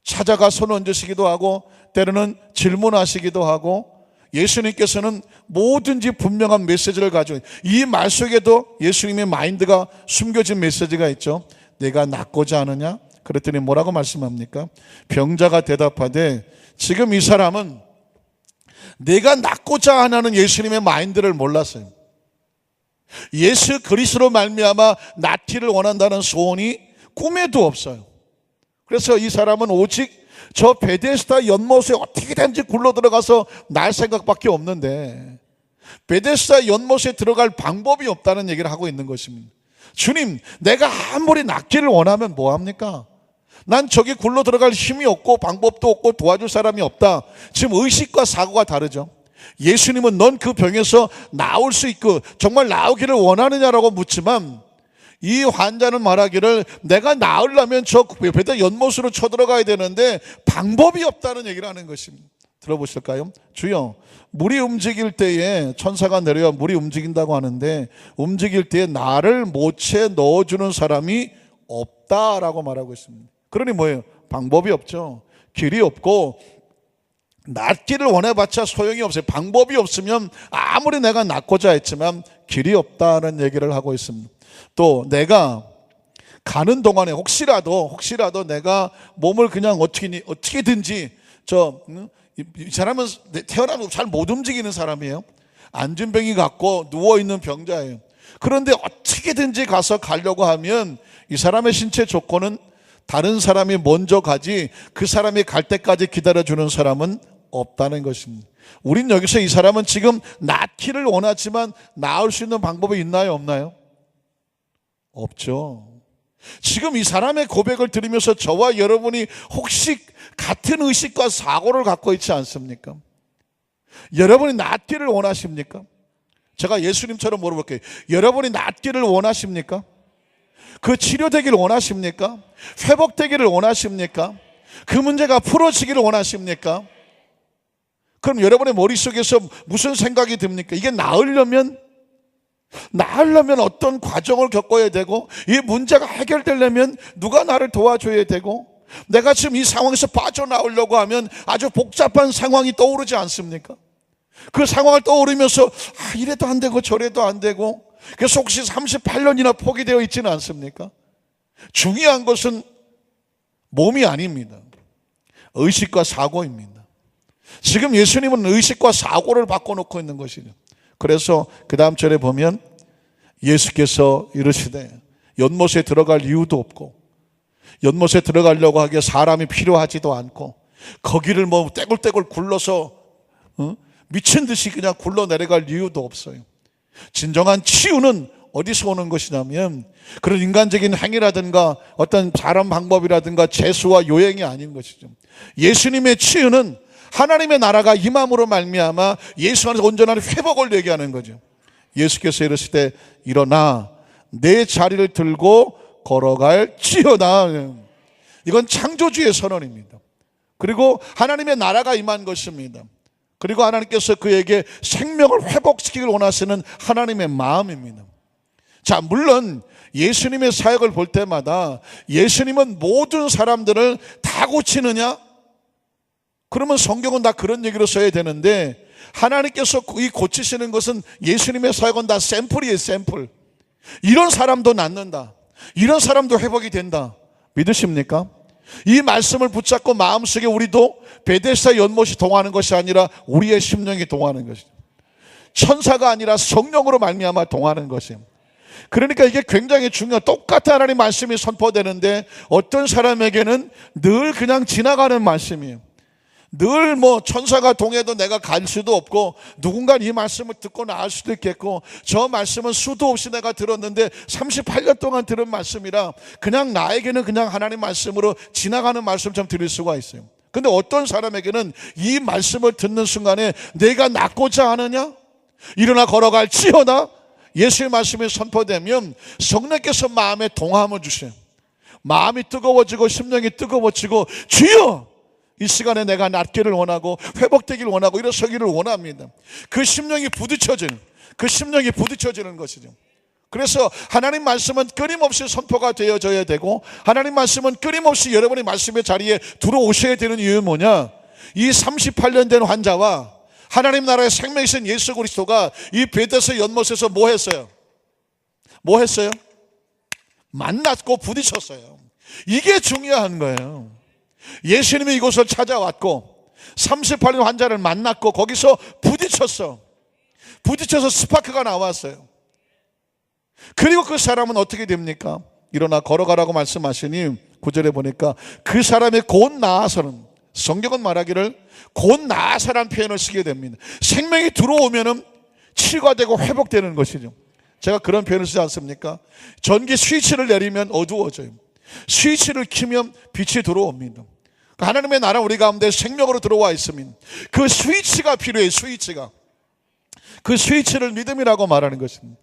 찾아가 손 얹으시기도 하고 때로는 질문하시기도 하고, 예수님께서는 뭐든지 분명한 메시지를 가지고, 이 말 속에도 예수님의 마인드가 숨겨진 메시지가 있죠. 내가 낫고자 하느냐? 그랬더니 뭐라고 말씀합니까? 병자가 대답하되, 지금 이 사람은 내가 낫고자 하는 예수님의 마인드를 몰랐어요. 예수 그리스도로 말미암아 낫기를 원한다는 소원이 꿈에도 없어요. 그래서 이 사람은 오직 저 베데스다 연못에 어떻게든지 굴러 들어가서 날 생각밖에 없는데, 베데스다 연못에 들어갈 방법이 없다는 얘기를 하고 있는 것입니다. 주님, 내가 아무리 낫기를 원하면 뭐합니까? 난 저기 굴러 들어갈 힘이 없고 방법도 없고 도와줄 사람이 없다. 지금 의식과 사고가 다르죠. 예수님은 넌 그 병에서 나올 수 있고 정말 나오기를 원하느냐라고 묻지만, 이 환자는 말하기를 내가 나으려면 저 베데스다 연못으로 쳐들어가야 되는데 방법이 없다는 얘기를 하는 것입니다. 들어보실까요? 주여, 물이 움직일 때에 천사가 내려와 물이 움직인다고 하는데, 움직일 때에 나를 못채 넣어주는 사람이 없다라고 말하고 있습니다. 그러니 뭐예요? 방법이 없죠. 길이 없고 낫기를 원해봤자 소용이 없어요. 방법이 없으면 아무리 내가 낫고자 했지만 길이 없다는 얘기를 하고 있습니다. 또 내가 가는 동안에 혹시라도 내가 몸을 그냥 어떻게든지 이 사람은 태어나서 잘 못 움직이는 사람이에요. 안진병이 같고 누워있는 병자예요. 그런데 어떻게든지 가서 가려고 하면 이 사람의 신체 조건은 다른 사람이 먼저 가지 그 사람이 갈 때까지 기다려주는 사람은 없다는 것입니다. 우린 여기서 이 사람은 지금 낫기를 원하지만 나을 수 있는 방법이 있나요, 없나요? 없죠. 지금 이 사람의 고백을 들으면서 저와 여러분이 혹시 같은 의식과 사고를 갖고 있지 않습니까? 여러분이 낫기를 원하십니까? 제가 예수님처럼 물어볼게요. 여러분이 낫기를 원하십니까? 그 치료되기를 원하십니까? 회복되기를 원하십니까? 그 문제가 풀어지기를 원하십니까? 그럼 여러분의 머릿속에서 무슨 생각이 듭니까? 이게 나으려면 어떤 과정을 겪어야 되고, 이 문제가 해결되려면 누가 나를 도와줘야 되고, 내가 지금 이 상황에서 빠져나오려고 하면 아주 복잡한 상황이 떠오르지 않습니까? 그 상황을 떠오르면서 이래도 안 되고 저래도 안 되고, 그래서 혹시 38년이나 포기되어 있지는 않습니까? 중요한 것은 몸이 아닙니다. 의식과 사고입니다. 지금 예수님은 의식과 사고를 바꿔놓고 있는 것이죠. 그래서 그 다음 절에 보면 예수께서 이르시되, 연못에 들어갈 이유도 없고 연못에 들어가려고 하기에 사람이 필요하지도 않고 거기를 떼굴떼굴 굴러서 미친 듯이 그냥 굴러 내려갈 이유도 없어요. 진정한 치유는 어디서 오는 것이냐면 그런 인간적인 행위라든가 어떤 사람 방법이라든가 재수와 요행이 아닌 것이죠. 예수님의 치유는 하나님의 나라가 임함으로 말미암아 예수 안에서 온전한 회복을 얘기하는 거죠. 예수께서 이르시되 일어나 내 자리를 들고 걸어갈지어다. 이건 창조주의 선언입니다. 그리고 하나님의 나라가 임한 것입니다. 그리고 하나님께서 그에게 생명을 회복시키길 원하시는 하나님의 마음입니다. 자, 물론 예수님의 사역을 볼 때마다 예수님은 모든 사람들을 다 고치느냐? 그러면 성경은 다 그런 얘기로 써야 되는데, 하나님께서 이 고치시는 것은 예수님의 사역은 다 샘플이에요. 샘플. 이런 사람도 낫는다, 이런 사람도 회복이 된다. 믿으십니까? 이 말씀을 붙잡고 마음속에 우리도 베데스다 연못이 동하는 것이 아니라 우리의 심령이 동하는 것이죠. 천사가 아니라 성령으로 말미암아 동하는 것이에요. 그러니까 이게 굉장히 중요해요. 똑같은 하나님 말씀이 선포되는데 어떤 사람에게는 늘 그냥 지나가는 말씀이에요. 늘 천사가 동해도 내가 갈 수도 없고, 누군가 이 말씀을 듣고 나을 수도 있겠고, 저 말씀은 수도 없이 내가 들었는데 38년 동안 들은 말씀이라 그냥 나에게는 그냥 하나님 말씀으로 지나가는 말씀처럼 들릴 수가 있어요. 근데 어떤 사람에게는 이 말씀을 듣는 순간에 내가 낫고자 하느냐? 일어나 걸어갈지어다. 예수의 말씀이 선포되면 성령께서 마음에 동함을 주세요. 마음이 뜨거워지고 심령이 뜨거워지고, 주여! 이 시간에 내가 낫기를 원하고 회복되기를 원하고 일어서기를 원합니다. 그 심령이 부딪혀지는 것이죠. 그래서 하나님 말씀은 끊임없이 선포가 되어져야 되고, 하나님 말씀은 끊임없이 여러분의 말씀의 자리에 들어오셔야 되는 이유는 뭐냐? 이 38년 된 환자와 하나님 나라의 생명이신 예수 그리스도가 이 베데스다 연못에서 뭐 했어요? 만났고 부딪혔어요. 이게 중요한 거예요. 예수님이 이곳을 찾아왔고 38년 환자를 만났고 거기서 부딪혀서 스파크가 나왔어요. 그리고 그 사람은 어떻게 됩니까? 일어나 걸어가라고 말씀하시니 9절에 보니까 그 사람이 곧 나아서는, 성경은 말하기를 곧 나아서라는 표현을 쓰게 됩니다. 생명이 들어오면은 치유가 되고 회복되는 것이죠. 제가 그런 표현을 쓰지 않습니까? 전기 스위치를 내리면 어두워져요. 스위치를 켜면 빛이 들어옵니다. 하나님의 나라 우리 가운데 생명으로 들어와 있습니다. 그 스위치가 필요해요. 그 스위치를 믿음이라고 말하는 것입니다.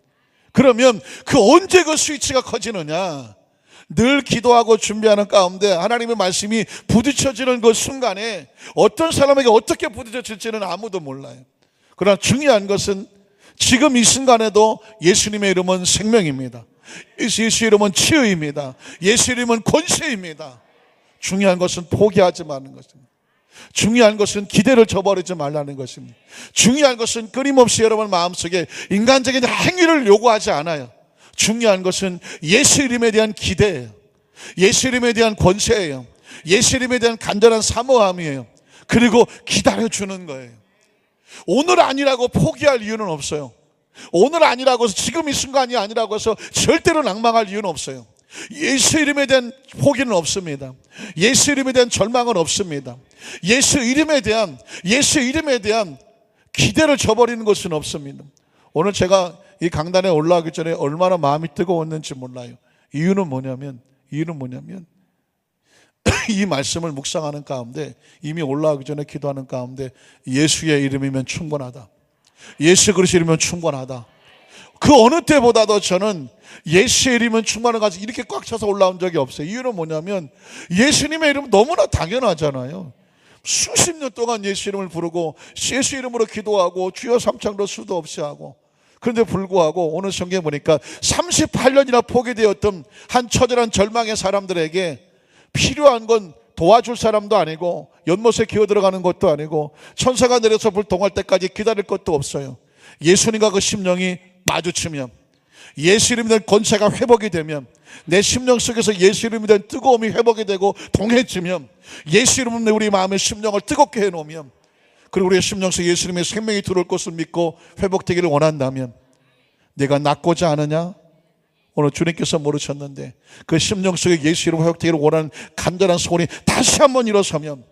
그러면 언제 그 스위치가 커지느냐? 늘 기도하고 준비하는 가운데 하나님의 말씀이 부딪혀지는 그 순간에 어떤 사람에게 어떻게 부딪혀질지는 아무도 몰라요. 그러나 중요한 것은 지금 이 순간에도 예수님의 이름은 생명입니다. 예수의 이름은 치유입니다. 예수의 이름은 권세입니다. 중요한 것은 포기하지 말는 것입니다. 중요한 것은 기대를 저버리지 말라는 것입니다. 중요한 것은 끊임없이 여러분 마음속에 인간적인 행위를 요구하지 않아요. 중요한 것은 예수 이름에 대한 기대예요. 예수 이름에 대한 권세예요. 예수 이름에 대한 간절한 사모함이에요. 그리고 기다려주는 거예요. 오늘 아니라고 포기할 이유는 없어요. 오늘 아니라고 해서, 지금 이 순간이 아니라고 해서 절대로 낭망할 이유는 없어요. 예수 이름에 대한 포기는 없습니다. 예수 이름에 대한 절망은 없습니다. 예수 이름에 대한 기대를 저버리는 것은 없습니다. 오늘 제가 이 강단에 올라가기 전에 얼마나 마음이 뜨거웠는지 몰라요. 이유는 뭐냐면 이 말씀을 묵상하는 가운데, 이미 올라가기 전에 기도하는 가운데, 예수의 이름이면 충분하다, 예수 그리스도의 이름이면 충분하다, 그 어느 때보다도 저는 예수의 이름은 충만한 가지 이렇게 꽉 차서 올라온 적이 없어요. 이유는 뭐냐면 예수님의 이름은 너무나 당연하잖아요. 수십 년 동안 예수 이름을 부르고 예수 이름으로 기도하고 주여 삼창도 수도 없이 하고, 그런데 불구하고 오늘 성경에 보니까 38년이나 포기되었던 한 처절한 절망의 사람들에게 필요한 건 도와줄 사람도 아니고 연못에 기어 들어가는 것도 아니고 천사가 내려서 불 동할 때까지 기다릴 것도 없어요. 예수님과 그 심령이 마주치면, 예수 이름에 대한 권세가 회복이 되면, 내 심령 속에서 예수 이름에 대한 뜨거움이 회복이 되고 동해지면, 예수 이름은 우리 마음의 심령을 뜨겁게 해놓으면, 그리고 우리의 심령 속에 예수 이름의 생명이 들어올 것을 믿고 회복되기를 원한다면, 내가 낫고자 하느냐? 오늘 주님께서 모르셨는데 그 심령 속에 예수 이름 회복되기를 원하는 간절한 소원이 다시 한번 일어서면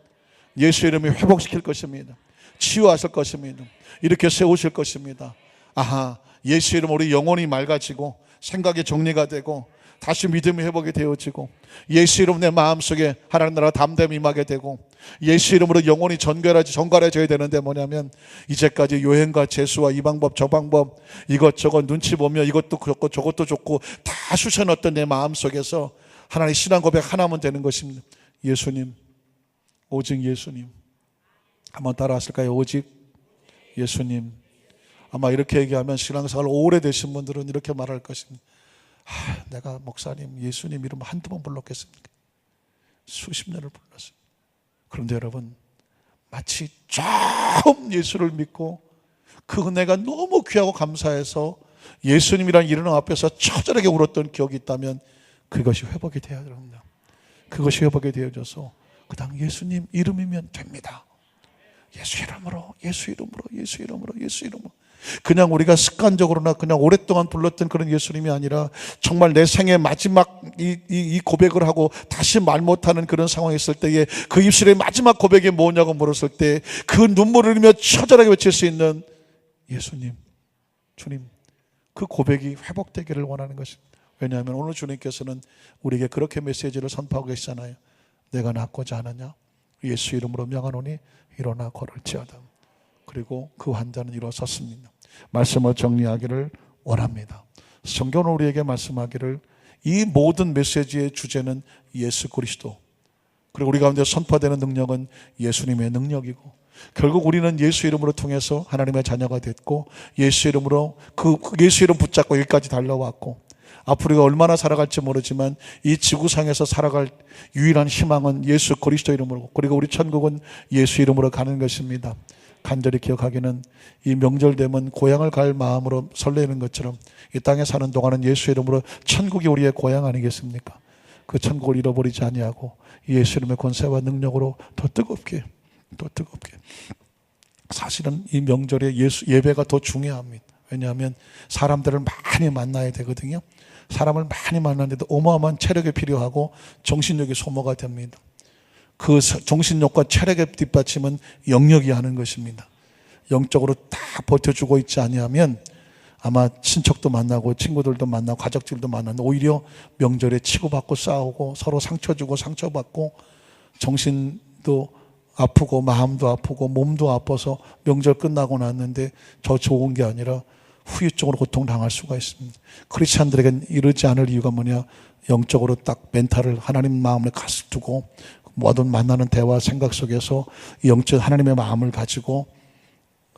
예수 이름이 회복시킬 것입니다. 치유하실 것입니다. 이렇게 세우실 것입니다. 아하, 예수 이름 우리 영혼이 맑아지고 생각이 정리가 되고 다시 믿음이 회복이 되어지고, 예수 이름 내 마음속에 하나님 나라 담대함이 임하게 되고, 예수 이름으로 영혼이 정갈해져야 되는데 뭐냐면 이제까지 요행과 재수와 이 방법 저 방법 이것저것 눈치 보며 이것도 좋고 저것도 좋고 다 쑤셔넣었던 내 마음속에서 하나님 신앙 고백 하나면 되는 것입니다. 예수님, 오직 예수님. 한번 따라하실까요? 오직 예수님. 아마 이렇게 얘기하면 신앙생활 오래되신 분들은 이렇게 말할 것입니다. 내가 목사님 예수님 이름 한두 번 불렀겠습니까? 수십 년을 불렀어요. 그런데 여러분, 마치 처음 예수를 믿고 그 은혜가 너무 귀하고 감사해서 예수님이라는 이름 앞에서 처절하게 울었던 기억이 있다면 그것이 회복이 되어야 됩니다. 그것이 회복이 되어져서 그냥 예수님 이름이면 됩니다. 예수 이름으로, 예수 이름으로, 예수 이름으로, 예수 이름으로. 그냥 우리가 습관적으로나 그냥 오랫동안 불렀던 그런 예수님이 아니라 정말 내 생의 마지막 이 고백을 하고 다시 말 못하는 그런 상황이 있을 때에 그 입술의 마지막 고백이 뭐냐고 물었을 때 그 눈물을 흘리며 처절하게 외칠 수 있는 예수님, 주님, 그 고백이 회복되기를 원하는 것입니다. 왜냐하면 오늘 주님께서는 우리에게 그렇게 메시지를 선포하고 계시잖아요. 내가 낫고자 하느냐? 예수 이름으로 명하노니 일어나 걸을지어다. 그리고 그 환자는 일어섰습니다. 말씀을 정리하기를 원합니다. 성경은 우리에게 말씀하기를 이 모든 메시지의 주제는 예수 그리스도, 그리고 우리 가운데 선포되는 능력은 예수님의 능력이고, 결국 우리는 예수 이름으로 통해서 하나님의 자녀가 됐고, 예수 이름으로 그 예수 이름 붙잡고 여기까지 달려왔고, 앞으로 우리가 얼마나 살아갈지 모르지만 이 지구상에서 살아갈 유일한 희망은 예수 그리스도 이름으로, 그리고 우리 천국은 예수 이름으로 가는 것입니다. 간절히 기억하기는 이 명절 되면 고향을 갈 마음으로 설레는 것처럼 이 땅에 사는 동안은 예수 이름으로 천국이 우리의 고향 아니겠습니까? 그 천국을 잃어버리지 아니하고 예수 이름의 권세와 능력으로 더 뜨겁게, 더 뜨겁게. 사실은 이 명절에 예배가 더 중요합니다. 왜냐하면 사람들을 많이 만나야 되거든요. 사람을 많이 만나는데도 어마어마한 체력이 필요하고 정신력이 소모가 됩니다. 그 정신력과 체력의 뒷받침은 영역이 하는 것입니다. 영적으로 딱 버텨주고 있지 아니하면 아마 친척도 만나고 친구들도 만나고 가족들도 만나는데 오히려 명절에 치고받고 싸우고 서로 상처 주고 상처받고 정신도 아프고 마음도 아프고 몸도 아파서 명절 끝나고 났는데 더 좋은 게 아니라 후유증으로 고통당할 수가 있습니다. 크리스찬들에겐 이러지 않을 이유가 뭐냐? 영적으로 딱 멘탈을 하나님 마음을 가슴 두고 모든 만나는 대화 생각 속에서 영적 하나님의 마음을 가지고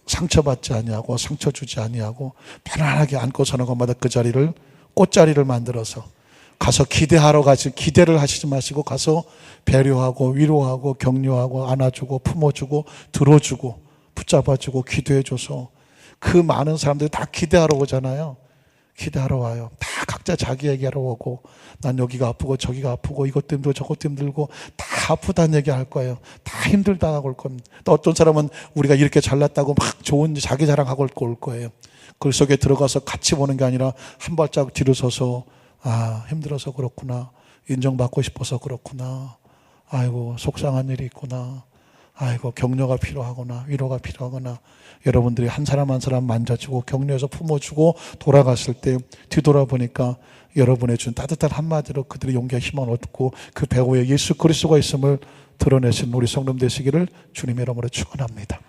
상처받지 아니하고 상처 주지 아니하고 편안하게 안고 사는 것마다 그 자리를 꽃자리를 만들어서 가서 기대하러 가지, 기대를 하시지 마시고 가서 배려하고 위로하고 격려하고 안아주고 품어주고 들어주고 붙잡아주고 기도해줘서 그 많은 사람들이 다 기대하러 오잖아요. 기대하러 와요. 다 각자 자기 얘기하러 오고 난 여기가 아프고 저기가 아프고 이것 때문에 저것 때문에 들고 다 아프다는 얘기 할 거예요. 다 힘들다고 올 겁니다. 또 어떤 사람은 우리가 이렇게 잘났다고 막 좋은 자기 자랑하고 올 거예요. 그 속에 들어가서 같이 보는 게 아니라 한 발자국 뒤로 서서 힘들어서 그렇구나. 인정받고 싶어서 그렇구나. 아이고 속상한 일이 있구나. 아이고 격려가 필요하거나 위로가 필요하거나 여러분들이 한 사람 한 사람 만져주고 격려해서 품어주고 돌아갔을 때 뒤돌아보니까 여러분의 준 따뜻한 한마디로 그들의 용기와 희망을 얻고 그 배후에 예수 그리스도가 있음을 드러내신 우리 성도 되시기를 주님의 이름으로 축원합니다.